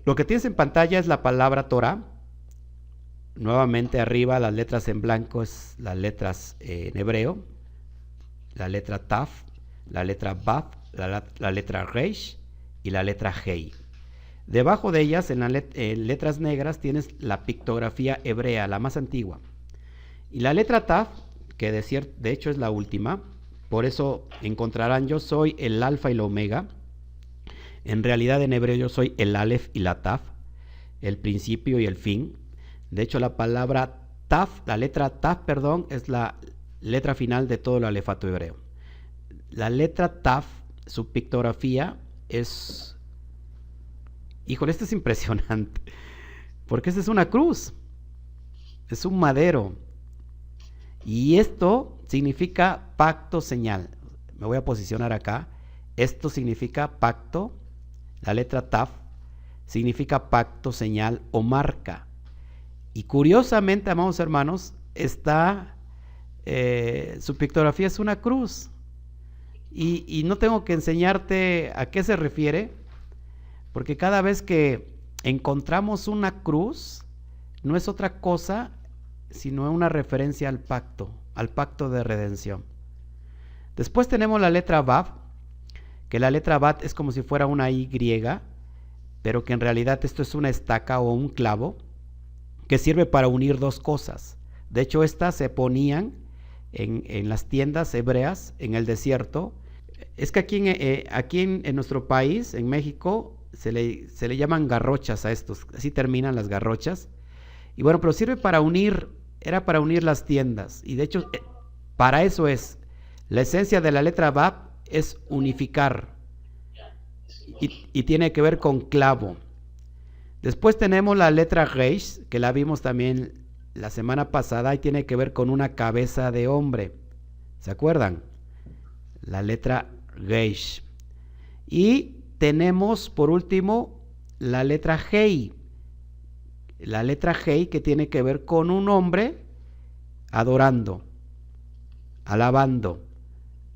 Lo que tienes en pantalla es la palabra Torah. Nuevamente arriba las letras en blanco es las letras en hebreo. La letra Taf, la letra Vav, la letra Reish y la letra Hei. Debajo de ellas, en letras negras, tienes la pictografía hebrea, la más antigua. Y la letra Taf, que de hecho es la última, por eso encontrarán yo soy el alfa y la omega. En realidad en hebreo yo soy el alef y la taf, el principio y el fin. De hecho la palabra taf, la letra taf, perdón, es la letra final de todo el alefato hebreo. La letra taf, su pictografía es... Híjole, esto es impresionante, porque esta es una cruz, es un madero. Y esto significa pacto señal. Me voy a posicionar acá. Esto significa pacto. La letra Taf significa pacto, señal o marca. Y curiosamente, amados hermanos, su pictografía es una cruz. Y no tengo que enseñarte a qué se refiere, porque cada vez que encontramos una cruz, no es otra cosa sino una referencia al pacto de redención. Después tenemos la letra Vav, que la letra Vav es como si fuera una Y, pero que en realidad esto es una estaca o un clavo que sirve para unir dos cosas. De hecho, estas se ponían en las tiendas hebreas en el desierto. Es que aquí en nuestro país, en México, se le llaman garrochas a estos, así terminan las garrochas. Y bueno, pero sirve para unir, era para unir las tiendas. Y de hecho, para eso es. La esencia de la letra Vav es unificar. Y tiene que ver con clavo. Después tenemos la letra Reish, que la vimos también la semana pasada, y tiene que ver con una cabeza de hombre. ¿Se acuerdan? La letra Reish. Y tenemos, por último, la letra Hei. La letra Hei, que tiene que ver con un hombre adorando, alabando,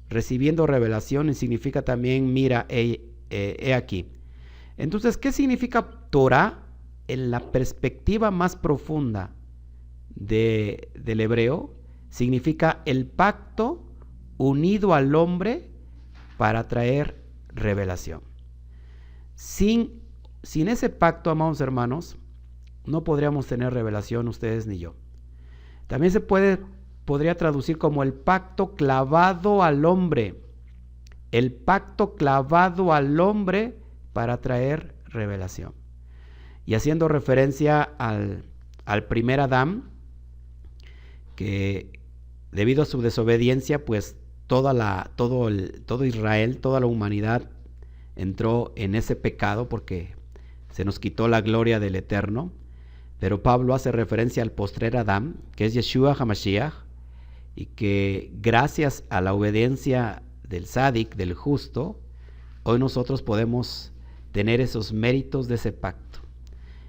recibiendo revelación, y significa también mira, he aquí. Entonces, ¿qué significa Torah en la perspectiva más profunda del hebreo? Significa el pacto unido al hombre para traer revelación. Sin ese pacto, amados hermanos, no podríamos tener revelación ustedes ni yo. También podría traducir como el pacto clavado al hombre. El pacto clavado al hombre para traer revelación. Y haciendo referencia al primer Adán, que debido a su desobediencia, pues todo Israel, toda la humanidad entró en ese pecado porque se nos quitó la gloria del Eterno. Pero Pablo hace referencia al postrer Adán, que es Yeshua HaMashiach, y que gracias a la obediencia del Tzadik, del justo, hoy nosotros podemos tener esos méritos de ese pacto.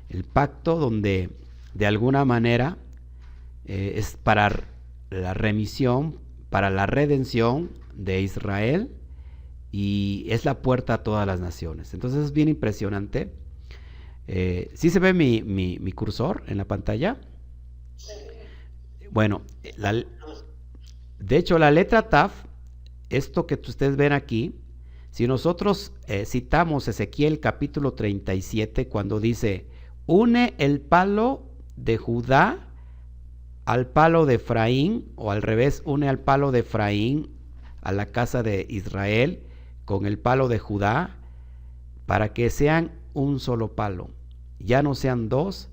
El pacto donde de alguna manera es para la remisión, para la redención de Israel, y es la puerta a todas las naciones. Entonces es bien impresionante. ¿Sí se ve mi cursor en la pantalla? Bueno, de hecho la letra Taf, esto que ustedes ven aquí, si nosotros citamos Ezequiel capítulo 37, cuando dice, une el palo de Judá al palo de Efraín, o al revés, une al palo de Efraín a la casa de Israel con el palo de Judá, para que sean un solo palo, ya no sean dos,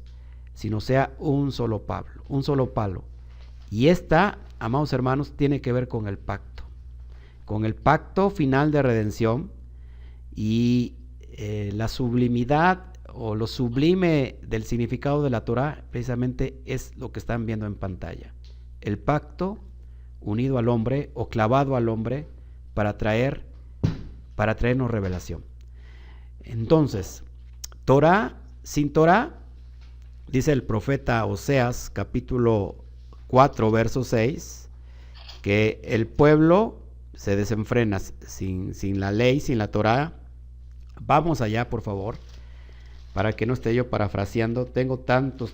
sino sea un solo palo. Y esta, amados hermanos, tiene que ver con el pacto final de redención, y la sublimidad o lo sublime del significado de la Torah precisamente es lo que están viendo en pantalla. El pacto unido al hombre o clavado al hombre para traernos revelación. Entonces, Torah, sin Torah, dice el profeta Oseas, capítulo 4, verso 6, que el pueblo se desenfrena sin la ley, sin la Torá. Vamos allá, por favor, para que no esté yo parafraseando. Tengo tantos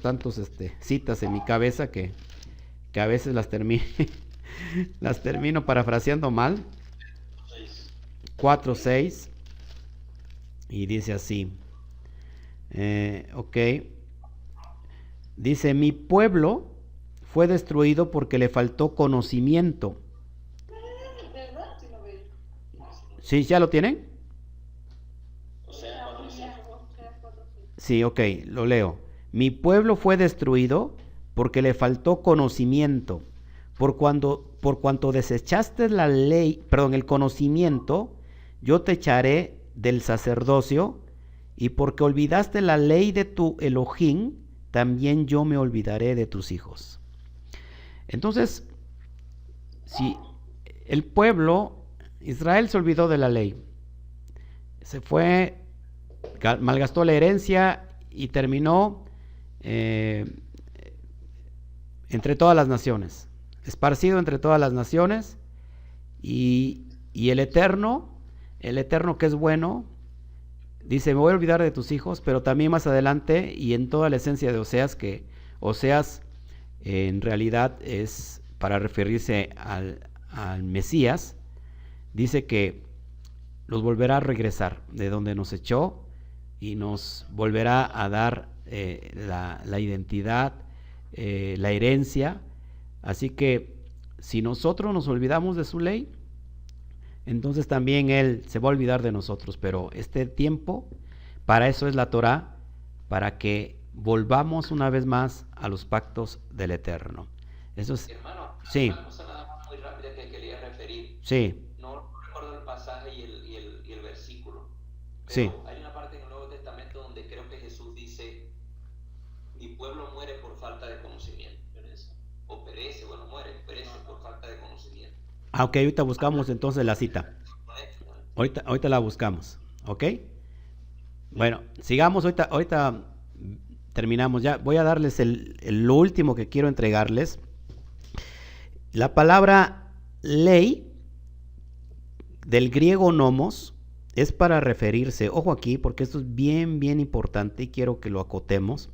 citas en mi cabeza que a veces las termino parafraseando mal. 4:6, y dice así, ok, dice: mi pueblo fue destruido porque le faltó conocimiento. ¿Sí, ya lo tienen? Sí, ok, lo leo. Mi pueblo fue destruido porque le faltó conocimiento. Por cuanto desechaste la ley, el conocimiento, yo te echaré del sacerdocio, y porque olvidaste la ley de tu Elohim, también yo me olvidaré de tus hijos. Entonces, si el pueblo, Israel, se olvidó de la ley, se fue, malgastó la herencia y terminó entre todas las naciones, esparcido entre todas las naciones, y el Eterno que es bueno, dice: me voy a olvidar de tus hijos. Pero también más adelante, y en toda la esencia de Oseas, que Oseas en realidad es para referirse al Mesías, dice que los volverá a regresar de donde nos echó y nos volverá a dar la identidad, la herencia. Así que si nosotros nos olvidamos de su ley, entonces también Él se va a olvidar de nosotros. Pero este tiempo, para eso es la Torá, para que volvamos una vez más a los pactos del Eterno. Eso es.
Hermano,
Sí.
una cosa nada más muy rápida que quería referir.
Sí.
No recuerdo el pasaje y el versículo. Pero
Sí.
hay una parte en el Nuevo Testamento donde creo que Jesús dice: mi pueblo muere por falta de conocimiento. Perece por falta de conocimiento.
Ok, ahorita buscamos entonces la cita. Ahorita la buscamos, ¿ok? Bueno, sigamos, ahorita terminamos ya. Voy a darles lo último que quiero entregarles. La palabra ley, del griego nomos, es para referirse, ojo aquí, porque esto es bien, bien importante y quiero que lo acotemos.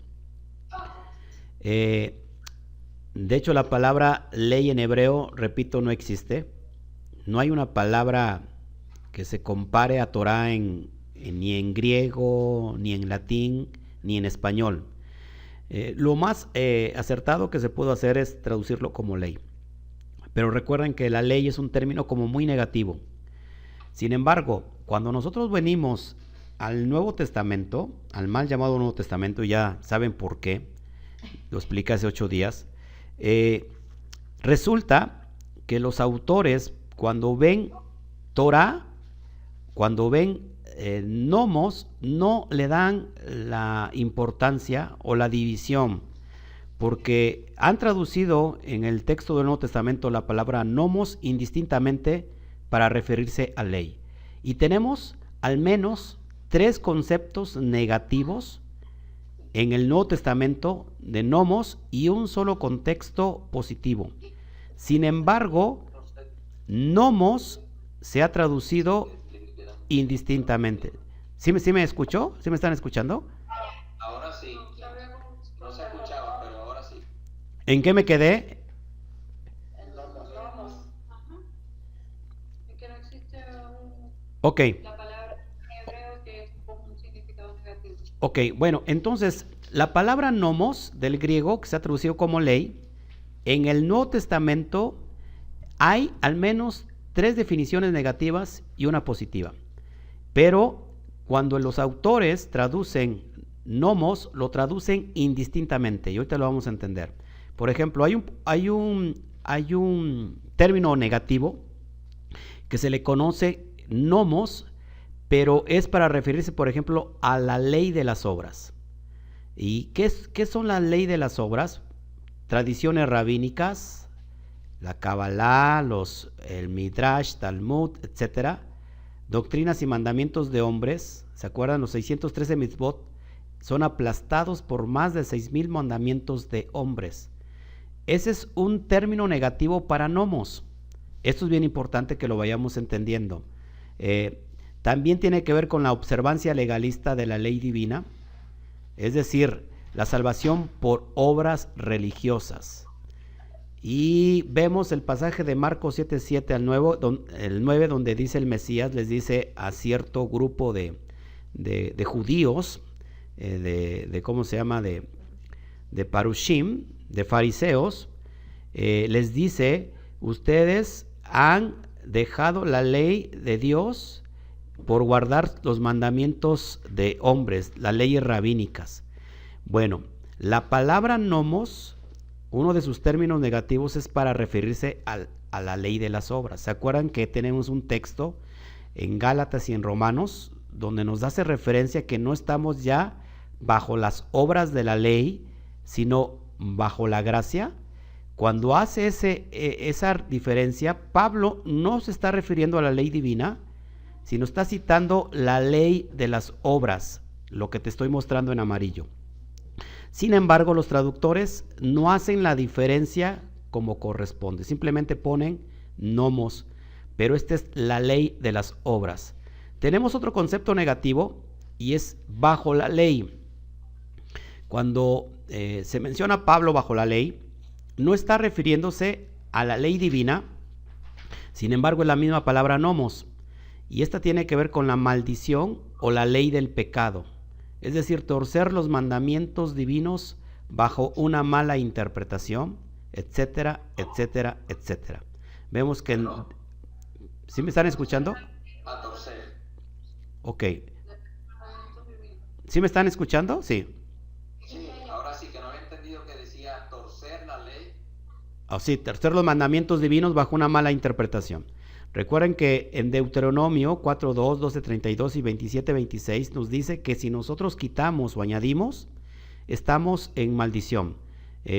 De hecho, la palabra ley en hebreo, repito, no existe. No hay una palabra que se compare a Torah ni en griego, ni en latín, ni en español. Lo más acertado que se pudo hacer es traducirlo como ley. Pero recuerden que la ley es un término como muy negativo. Sin embargo, cuando nosotros venimos al Nuevo Testamento, al mal llamado Nuevo Testamento, ya saben por qué, lo expliqué hace 8 días, resulta que los autores, cuando ven Torah, cuando ven nomos, no le dan la importancia o la división, porque han traducido en el texto del Nuevo Testamento la palabra nomos indistintamente para referirse a ley. Y tenemos al menos 3 conceptos negativos en el Nuevo Testamento de nomos y un solo contexto positivo. Sin embargo, nomos se ha traducido indistintamente. ¿Sí me escuchó? ¿Sí me están escuchando?
Ahora sí. No se escuchaba, pero ahora sí.
¿En qué me quedé?
En los nomos.
Es que no existe
Ok.
la palabra en hebreo que es con un significado negativo.
Ok, bueno, entonces la palabra nomos del griego, que se ha traducido como ley, en el Nuevo Testamento hay al menos 3 definiciones negativas y una positiva. Pero cuando los autores traducen nomos, lo traducen indistintamente, y ahorita lo vamos a entender. Por ejemplo, hay un término negativo que se le conoce nomos, pero es para referirse, por ejemplo, a la ley de las obras. ¿Y qué son las leyes de las obras? Tradiciones rabínicas, la Kabbalah, el Midrash, Talmud, etcétera. Doctrinas y mandamientos de hombres, ¿se acuerdan? Los 613 mitzvot son aplastados por más de 6,000 mandamientos de hombres. Ese es un término negativo para nomos. Esto es bien importante que lo vayamos entendiendo. También tiene que ver con la observancia legalista de la ley divina, es decir, la salvación por obras religiosas. Y vemos el pasaje de Marcos 7:7 al 9, donde dice el Mesías, les dice a cierto grupo de judíos, ¿cómo se llama? De parushim, de fariseos, les dice, ustedes han dejado la ley de Dios por guardar los mandamientos de hombres, las leyes rabínicas. Bueno, la palabra nomos, uno de sus términos negativos es para referirse a la ley de las obras. ¿Se acuerdan que tenemos un texto en Gálatas y en Romanos donde nos hace referencia que no estamos ya bajo las obras de la ley, sino bajo la gracia? Cuando hace esa diferencia, Pablo no se está refiriendo a la ley divina, sino está citando la ley de las obras, lo que te estoy mostrando en amarillo. Sin embargo, los traductores no hacen la diferencia como corresponde, simplemente ponen nomos, pero esta es la ley de las obras. Tenemos otro concepto negativo y es bajo la ley. Cuando se menciona Pablo bajo la ley, no está refiriéndose a la ley divina, sin embargo es la misma palabra nomos, y esta tiene que ver con la maldición o la ley del pecado. Es decir, torcer los mandamientos divinos bajo una mala interpretación, etcétera, etcétera, etcétera. Vemos que... ¿Sí me están escuchando?
A torcer.
Ok. ¿Sí me están escuchando? Sí.
Sí, ahora sí que no había entendido que decía torcer la ley.
Sí, torcer los mandamientos divinos bajo una mala interpretación. Recuerden que en Deuteronomio 4:2, 12:32 y 27:26 nos dice que si nosotros quitamos o añadimos, estamos en maldición.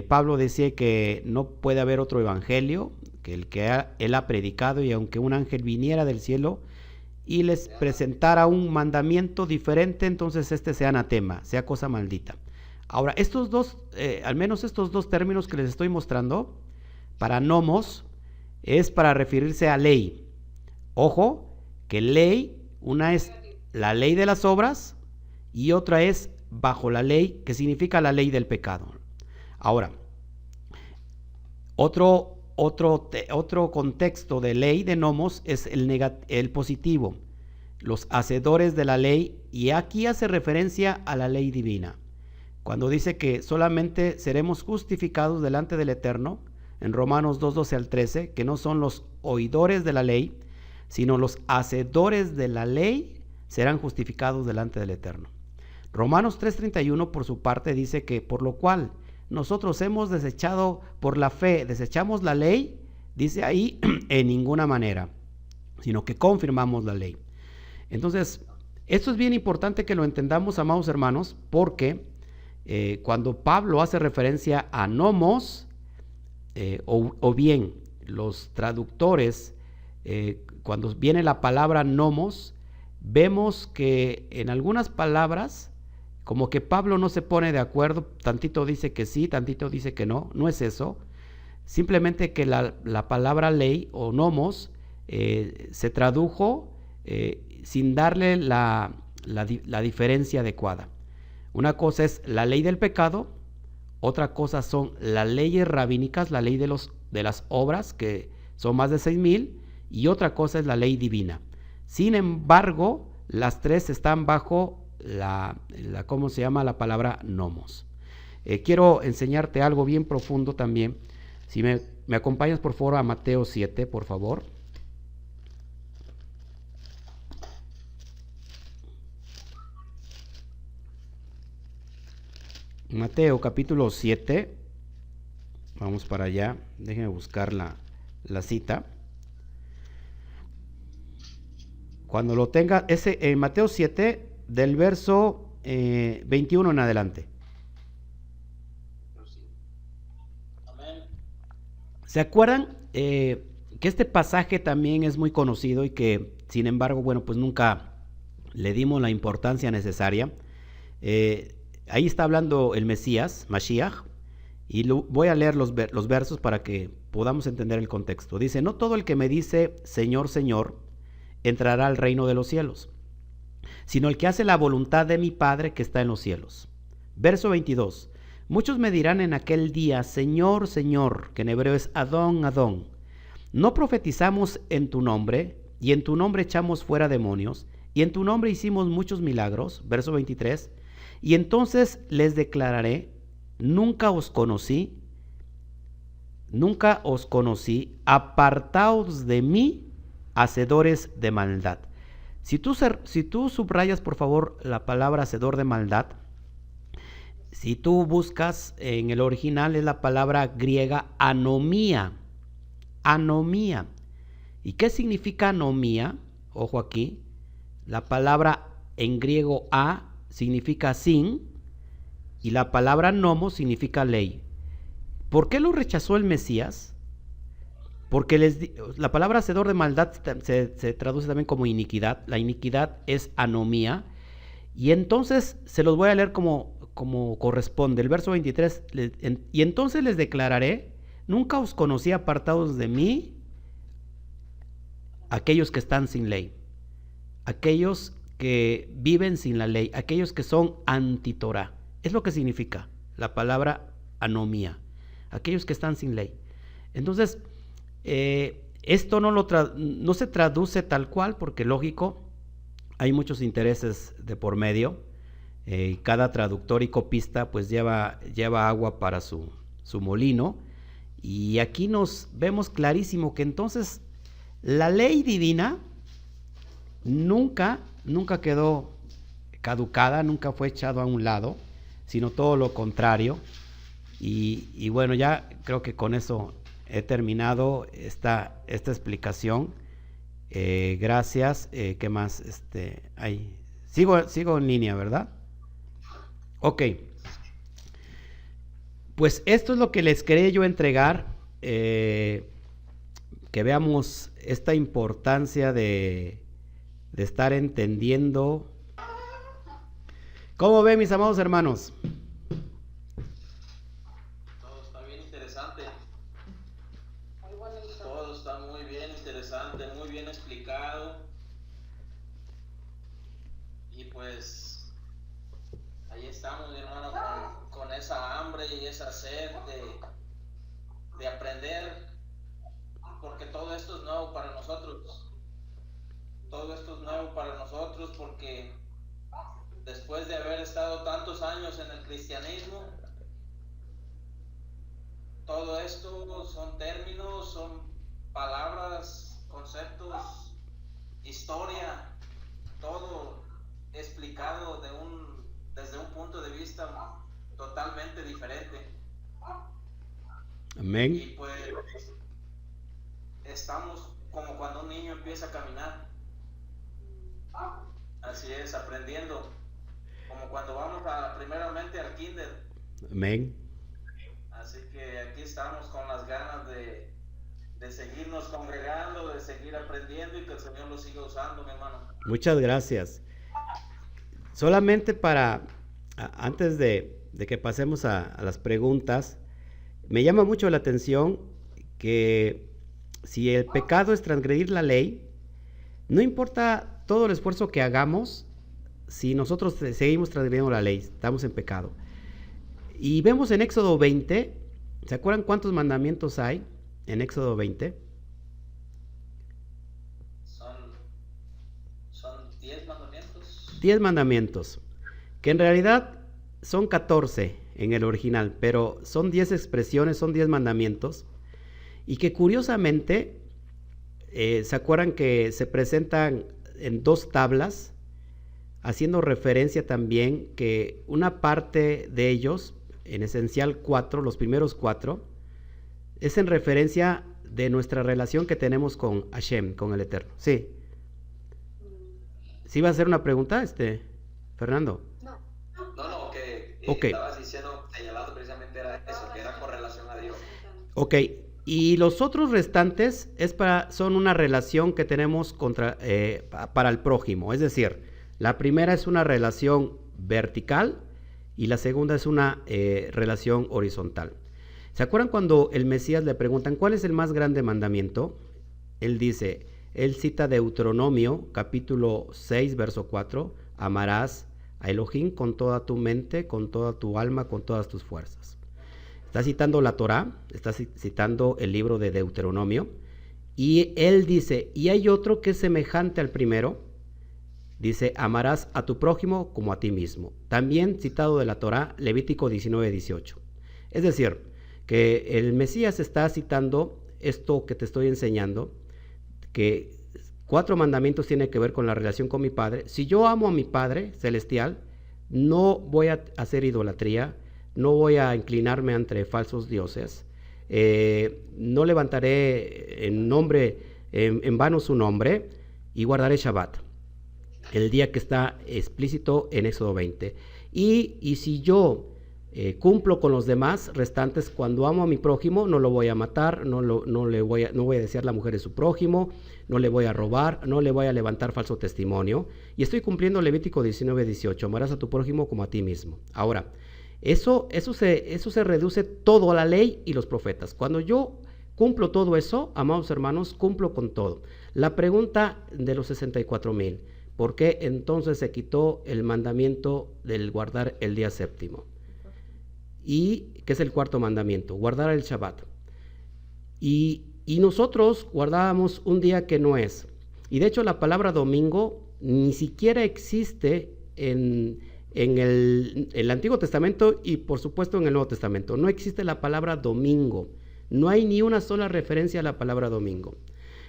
Pablo decía que no puede haber otro evangelio que el que él ha predicado, y aunque un ángel viniera del cielo y les presentara un mandamiento diferente, entonces este sea anatema, sea cosa maldita. Ahora, estos dos, al menos estos dos términos que les estoy mostrando, para nomos, es para referirse a ley. Ojo, que ley, una es la ley de las obras y otra es bajo la ley, que significa la ley del pecado. Ahora, otro contexto de ley de nomos es el positivo, los hacedores de la ley, y aquí hace referencia a la ley divina. Cuando dice que solamente seremos justificados delante del Eterno, en Romanos 2:12 al 13, que no son los oidores de la ley, sino los hacedores de la ley serán justificados delante del Eterno. Romanos 3:31 por su parte dice que por lo cual nosotros hemos desechado por la fe, desechamos la ley, dice ahí, en ninguna manera, sino que confirmamos la ley. Entonces, esto es bien importante que lo entendamos, amados hermanos, porque cuando Pablo hace referencia a nomos, o bien los traductores, cuando viene la palabra nomos, vemos que en algunas palabras como que Pablo no se pone de acuerdo, tantito dice que sí, tantito dice que no, no es eso, simplemente que la palabra ley o nomos se tradujo sin darle la diferencia adecuada. Una cosa es la ley del pecado, otra cosa son las leyes rabínicas, la ley de las obras, que son más de 6,000, y otra cosa es la ley divina. Sin embargo, las tres están bajo ¿cómo se llama? La palabra nomos. Quiero enseñarte algo bien profundo también. Si me acompañas por favor a Mateo 7, por favor. Mateo capítulo 7, vamos para allá, déjenme buscar la cita. Cuando lo tenga, en Mateo 7, del verso 21 en adelante.
Amén.
¿Se acuerdan que este pasaje también es muy conocido y que, sin embargo, bueno, pues nunca le dimos la importancia necesaria? ahí está hablando el Mesías, Mashiach, y voy a leer los versos para que podamos entender el contexto. Dice, no todo el que me dice, Señor, Señor, entrará al reino de los cielos, sino el que hace la voluntad de mi Padre que está en los cielos. Verso 22, muchos me dirán en aquel día, Señor, Señor, que en hebreo es Adón, Adón, ¿no profetizamos en tu nombre, y en tu nombre echamos fuera demonios, y en tu nombre hicimos muchos milagros? Verso 23, y entonces les declararé, nunca os conocí, apartaos de mí, hacedores de maldad. Si tú subrayas por favor la palabra hacedor de maldad, si tú buscas en el original es la palabra griega anomía. Anomía. ¿Y qué significa anomía? Ojo aquí, la palabra en griego a significa sin y la palabra nomo significa ley. ¿Por qué lo rechazó el Mesías? Porque la palabra hacedor de maldad se traduce también como iniquidad. La iniquidad es anomía. Y entonces se los voy a leer como corresponde. El verso 23, y entonces les declararé, nunca os conocí, apartados de mí, aquellos que están sin ley, aquellos que viven sin la ley, aquellos que son anti-Torah. Es lo que significa la palabra anomía, aquellos que están sin ley. Entonces, esto no se traduce tal cual, porque lógico, hay muchos intereses de por medio. Cada traductor y copista pues lleva agua para su molino, y aquí nos vemos clarísimo que entonces la ley divina nunca quedó caducada, nunca fue echado a un lado, sino todo lo contrario. Y bueno, ya creo que con eso he terminado esta explicación. Gracias. ¿Qué más? Sigo en línea, ¿verdad? Ok. Pues esto es lo que les quería yo entregar. Que veamos esta importancia de estar entendiendo. ¿Cómo ven, mis amados hermanos?
Todo está bien interesante. Todo está muy bien interesante, muy bien explicado. Y pues ahí estamos, mi hermano, con esa hambre y esa sed de aprender, porque todo esto es nuevo para nosotros. Todo esto es nuevo para nosotros porque después de haber estado tantos años en el cristianismo, todo esto son términos, son palabras, conceptos, historia, todo explicado desde un punto de vista totalmente diferente.
Amén.
Y pues estamos como cuando un niño empieza a caminar. Así es, aprendiendo. Como cuando vamos primeramente al kinder.
Amén.
Así que aquí estamos con las ganas de seguirnos congregando, de seguir aprendiendo y que el Señor lo siga usando, mi hermano.
Muchas gracias. Solamente antes de que pasemos a las preguntas, me llama mucho la atención que si el pecado es transgredir la ley, no importa todo el esfuerzo que hagamos, si nosotros seguimos transgrediendo la ley, estamos en pecado. Y vemos en Éxodo 20, ¿se acuerdan cuántos mandamientos hay en Éxodo 20?
Son 10 mandamientos.
10 mandamientos, que en realidad son 14 en el original, pero son 10 expresiones, son 10 mandamientos, y que curiosamente, ¿se acuerdan que se presentan en 2 tablas, haciendo referencia también que una parte de ellos, en esencial 4, los primeros 4, es en referencia de nuestra relación que tenemos con Hashem, con el Eterno? Sí. ¿Sí va a hacer una pregunta, Fernando?
No, que
okay.
Estabas señalando precisamente era eso, que era con relación a Dios.
Ok, y los otros restantes son una relación que tenemos para el prójimo, es decir, la primera es una relación vertical y la segunda es una relación horizontal. ¿Se acuerdan cuando el Mesías le preguntan cuál es el más grande mandamiento? Él cita Deuteronomio capítulo 6 verso 4, amarás a Elohim con toda tu mente, con toda tu alma, con todas tus fuerzas. Está citando la Torá, está citando el libro de Deuteronomio, y él dice, y hay otro que es semejante al primero, dice, amarás a tu prójimo como a ti mismo. También citado de la Torá, Levítico 19:18. Es decir, que el Mesías está citando esto que te estoy enseñando, que 4 mandamientos tienen que ver con la relación con mi Padre. Si yo amo a mi Padre celestial, no voy a hacer idolatría, no voy a inclinarme ante falsos dioses, no levantaré en vano su nombre, y guardaré Shabbat, el día que está explícito en Éxodo 20. Y si yo cumplo con los demás restantes, cuando amo a mi prójimo, no lo voy a matar, no voy a desear la mujer de su prójimo, no le voy a robar, no le voy a levantar falso testimonio, y estoy cumpliendo Levítico 19:18, amarás a tu prójimo como a ti mismo. Ahora, eso se reduce todo a la ley y los profetas. Cuando yo cumplo todo eso, amados hermanos, cumplo con todo. La pregunta de los 64,000, ¿por qué entonces se quitó el mandamiento del guardar el día séptimo? Y que es el 4º mandamiento, guardar el Shabbat. Y nosotros guardábamos un día que no es. Y de hecho la palabra domingo ni siquiera existe en el Antiguo Testamento, y por supuesto en el Nuevo Testamento. No existe la palabra domingo. No hay ni una sola referencia a la palabra domingo.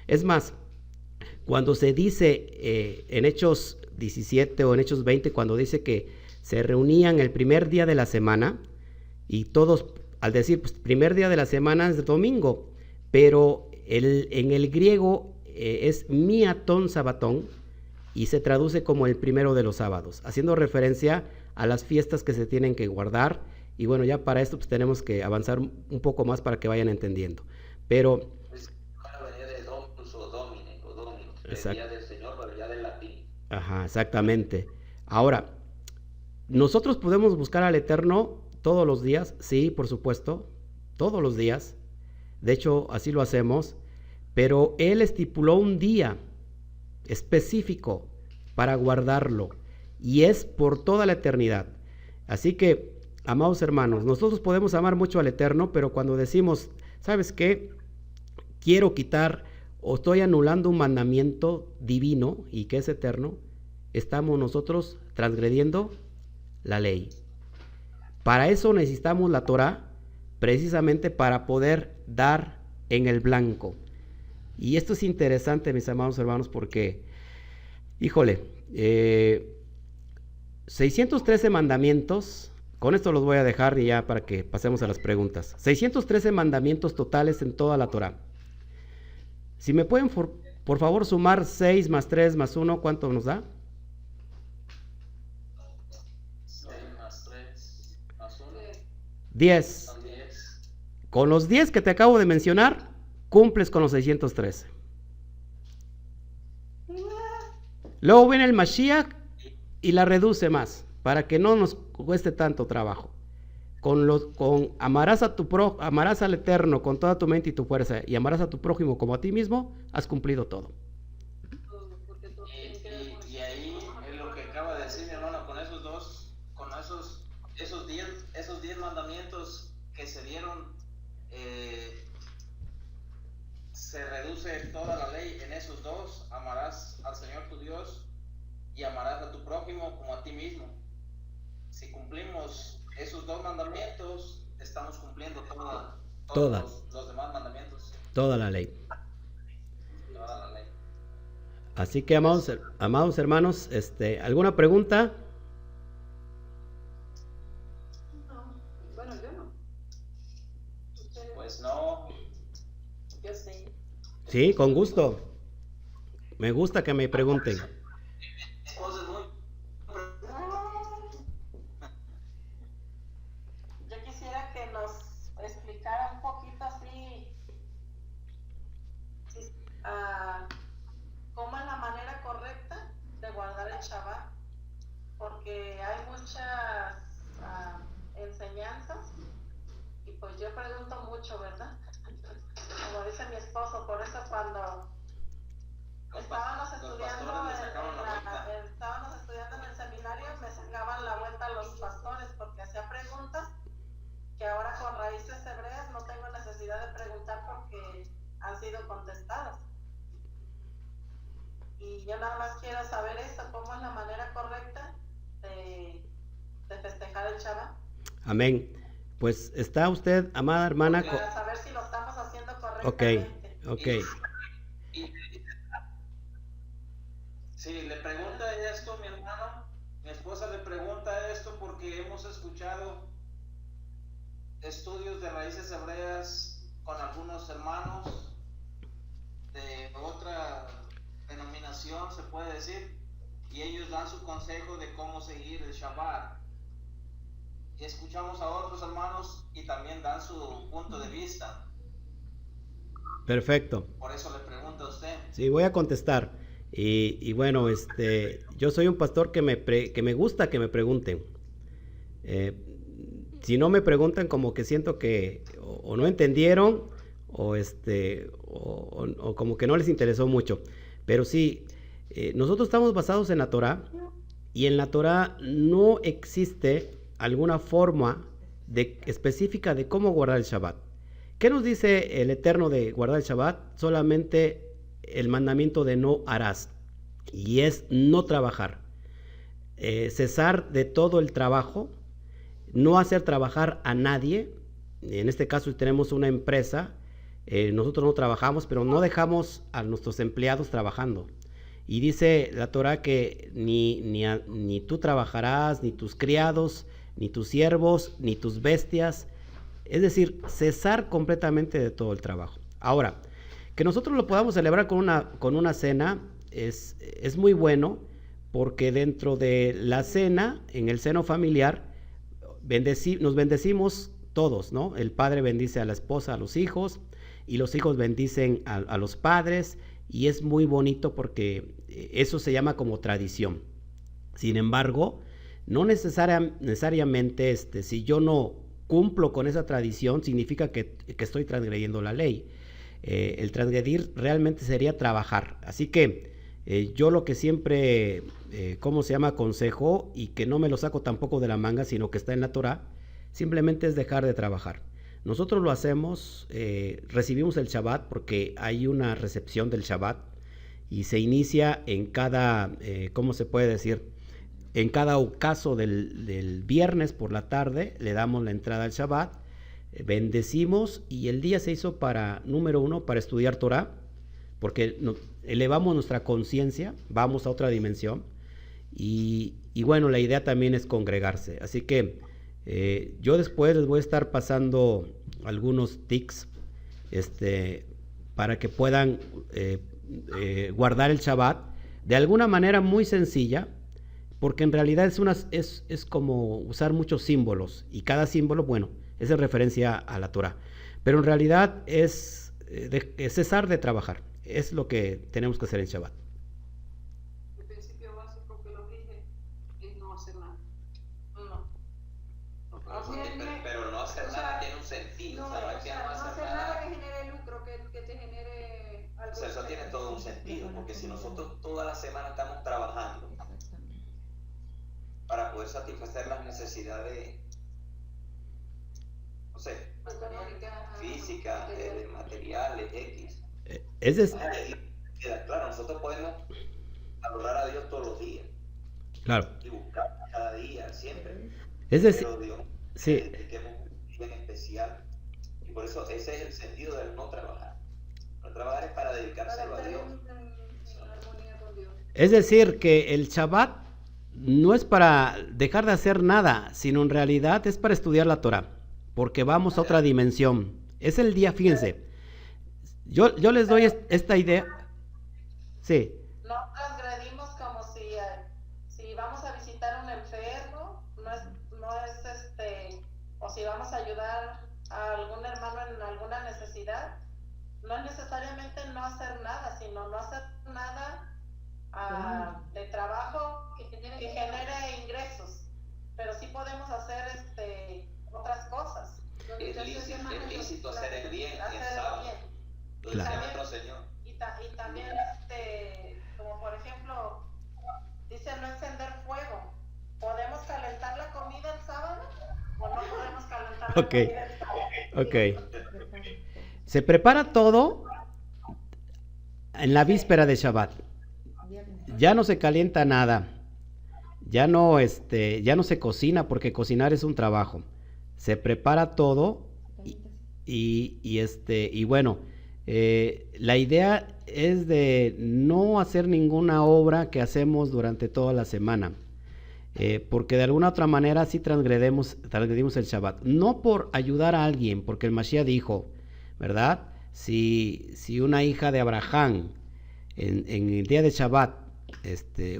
Es más, cuando se dice en Hechos 17 o en Hechos 20, cuando dice que se reunían el primer día de la semana, y todos, al decir pues, primer día de la semana es domingo, pero en el griego es miatón sabatón, y se traduce como el primero de los sábados, haciendo referencia a las fiestas que se tienen que guardar. Y bueno, ya para esto pues tenemos que avanzar un poco más para que vayan entendiendo. Pero
Van a venir de Dominus o Domine, el
exacto.
día del Señor, pero ya del latín.
Ajá, exactamente. Ahora, nosotros podemos buscar al Eterno todos los días, sí, por supuesto, todos los días. De hecho, así lo hacemos, pero Él estipuló un día específico para guardarlo, y es por toda la eternidad. Así que, amados hermanos, nosotros podemos amar mucho al Eterno, pero cuando decimos, ¿sabes qué? Quiero quitar o estoy anulando un mandamiento divino y que es eterno, estamos nosotros transgrediendo la ley. Para eso necesitamos la Torá, precisamente para poder dar en el blanco. Y esto es interesante, mis amados hermanos, porque, híjole, 613 mandamientos, con esto los voy a dejar y ya para que pasemos a las preguntas. 613 mandamientos totales en toda la Torá. Si me pueden, por favor, sumar 6 más 3 más 1, ¿cuánto nos da?
6 más 3 más 1,
10.
son 10.
Con los 10 que te acabo de mencionar, cumples con los 613. Luego viene el Mashiach y la reduce más, para que no nos cueste tanto trabajo. Amarás al Eterno con toda tu mente y tu fuerza, y amarás a tu prójimo como a ti mismo, has cumplido todo.
Y ahí es lo que acaba de decir mi hermano, con esos 10 mandamientos que se dieron, se reduce toda la ley en esos dos: amarás al Señor tu Dios y amarás a tu prójimo como a ti mismo. Si cumplimos esos 2 mandamientos, estamos cumpliendo todos los demás mandamientos.
Toda la ley.
Toda la ley.
Así que, amados hermanos, ¿alguna pregunta?
No, bueno, yo no. Ustedes,
Pues no.
yo sí.
Sí, con gusto. Me gusta que me pregunten.
Cosas muy...
Yo quisiera que nos explicara un poquito así cómo es la manera correcta de guardar el Shabbat, porque hay muchas sido contestadas. Y yo nada más quiero saber eso, cómo es la manera correcta de festejar el Shabbat.
Amén. Pues está usted, amada hermana.
Para saber si lo estamos haciendo
Ok,
correctamente.
Sí, le pregunta esto, mi hermano, mi esposa le pregunta esto porque hemos escuchado estudios de raíces hebreas con algunos hermanos de otra denominación, se puede decir, y ellos dan su consejo de cómo seguir el Shabbat. Y escuchamos a otros hermanos y también dan su punto de vista.
Perfecto.
Por eso le pregunto a usted.
Sí, voy a contestar. Y bueno, yo soy un pastor que me gusta que me pregunten. Si no me preguntan, como que siento que o no entendieron o como que no les interesó mucho. Pero sí, nosotros estamos basados en la Torá, y en la Torá no existe alguna forma específica de cómo guardar el Shabbat. ¿Qué nos dice el Eterno de guardar el Shabbat? Solamente el mandamiento de no harás, y es no trabajar, cesar de todo el trabajo, no hacer trabajar a nadie. En este caso tenemos una empresa, nosotros no trabajamos, pero no dejamos a nuestros empleados trabajando. Y dice la Torah que ni tú trabajarás, ni tus criados, ni tus siervos, ni tus bestias. Es decir, cesar completamente de todo el trabajo. Ahora, que nosotros lo podamos celebrar con una cena es muy bueno, porque dentro de la cena, en el seno familiar, nos bendecimos todos, ¿no? El padre bendice a la esposa, a los hijos, y los hijos bendicen a los padres, y es muy bonito porque eso se llama como tradición. Sin embargo, no necesariamente si yo no cumplo con esa tradición, significa que estoy transgrediendo la ley. El transgredir realmente sería trabajar. Así que yo lo que siempre, aconsejo, y que no me lo saco tampoco de la manga, sino que está en la Torah, simplemente es dejar de trabajar. Nosotros lo hacemos, recibimos el Shabbat porque hay una recepción del Shabbat, y se inicia en cada, en cada ocaso del viernes por la tarde, le damos la entrada al Shabbat, bendecimos, y el día se hizo número uno, para estudiar Torah, porque elevamos nuestra conciencia, vamos a otra dimensión, y bueno, la idea también es congregarse. Así que yo después les voy a estar pasando algunos tics para que puedan guardar el Shabbat de alguna manera muy sencilla, porque en realidad es como usar muchos símbolos, y cada símbolo, bueno, es en referencia a la Torah, pero en realidad es cesar de trabajar. Es lo que tenemos que hacer en Shabbat.
El principio básico que lo rige es no hacer nada.
Pero no hacer nada tiene un sentido.
No hacer nada que genere lucro, que te genere algo.
O sea, eso tiene todo un sentido, porque si nosotros toda la semana estamos trabajando para poder satisfacer las necesidades, no sé, físicas, materiales, X.
Es decir,
claro, nosotros podemos adorar a Dios todos los días.
Claro.
Y buscar cada día, siempre.
Es decir,
pero Dios,
sí.
dediquemos un día en especial. Y por eso ese es el sentido del no trabajar. No trabajar es para dedicárselo a Dios.
Es decir, que el Shabbat no es para dejar de hacer nada, sino en realidad es para estudiar la Torah, porque vamos a otra dimensión. Es el día, fíjense. Yo les doy esta idea. Sí.
No transgredimos como si vamos a visitar a un enfermo, o si vamos a ayudar a algún hermano en alguna necesidad. No es necesariamente no hacer nada, sino no hacer nada de trabajo que genere ingresos, pero sí podemos hacer otras cosas.
Es lícito hacer el bien, lo dice nuestro Señor.
Y también, como por ejemplo, dice no encender fuego. ¿Podemos calentar la comida el sábado o no podemos calentar la comida el sábado?
Ok. Se prepara todo en la víspera de Shabbat. Ya no se calienta nada. Ya no se cocina, porque cocinar es un trabajo. Se prepara todo y bueno, la idea es de no hacer ninguna obra que hacemos durante toda la semana, porque de alguna otra manera sí transgredimos el Shabbat. No por ayudar a alguien, porque el Mashiach dijo, ¿verdad? Si una hija de Abraham en el día de Shabbat,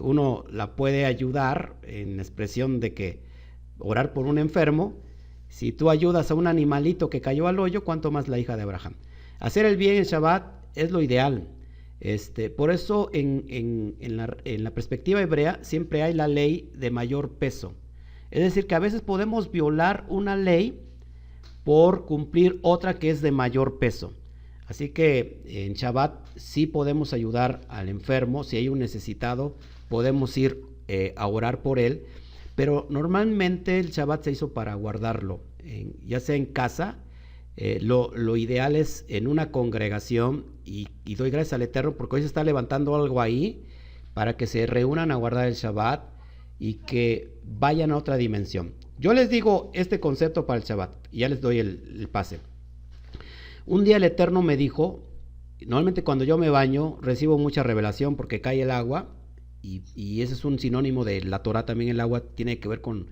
uno la puede ayudar en expresión de que orar por un enfermo. Si tú ayudas a un animalito que cayó al hoyo, ¿cuánto más la hija de Abraham? Hacer el bien en Shabbat es lo ideal. Por eso en la perspectiva hebrea siempre hay la ley de mayor peso. Es decir, que a veces podemos violar una ley por cumplir otra que es de mayor peso. Así que en Shabbat sí podemos ayudar al enfermo. Si hay un necesitado, podemos ir a orar por él. Pero normalmente el Shabbat se hizo para guardarlo, ya sea en casa. Lo ideal es en una congregación, y doy gracias al Eterno porque hoy se está levantando algo ahí para que se reúnan a guardar el Shabbat y que vayan a otra dimensión. Yo les digo este concepto para el Shabbat y ya les doy el pase. Un día el Eterno me dijo, normalmente cuando yo me baño recibo mucha revelación porque cae el agua, y ese es un sinónimo de la Torah también. El agua tiene que ver con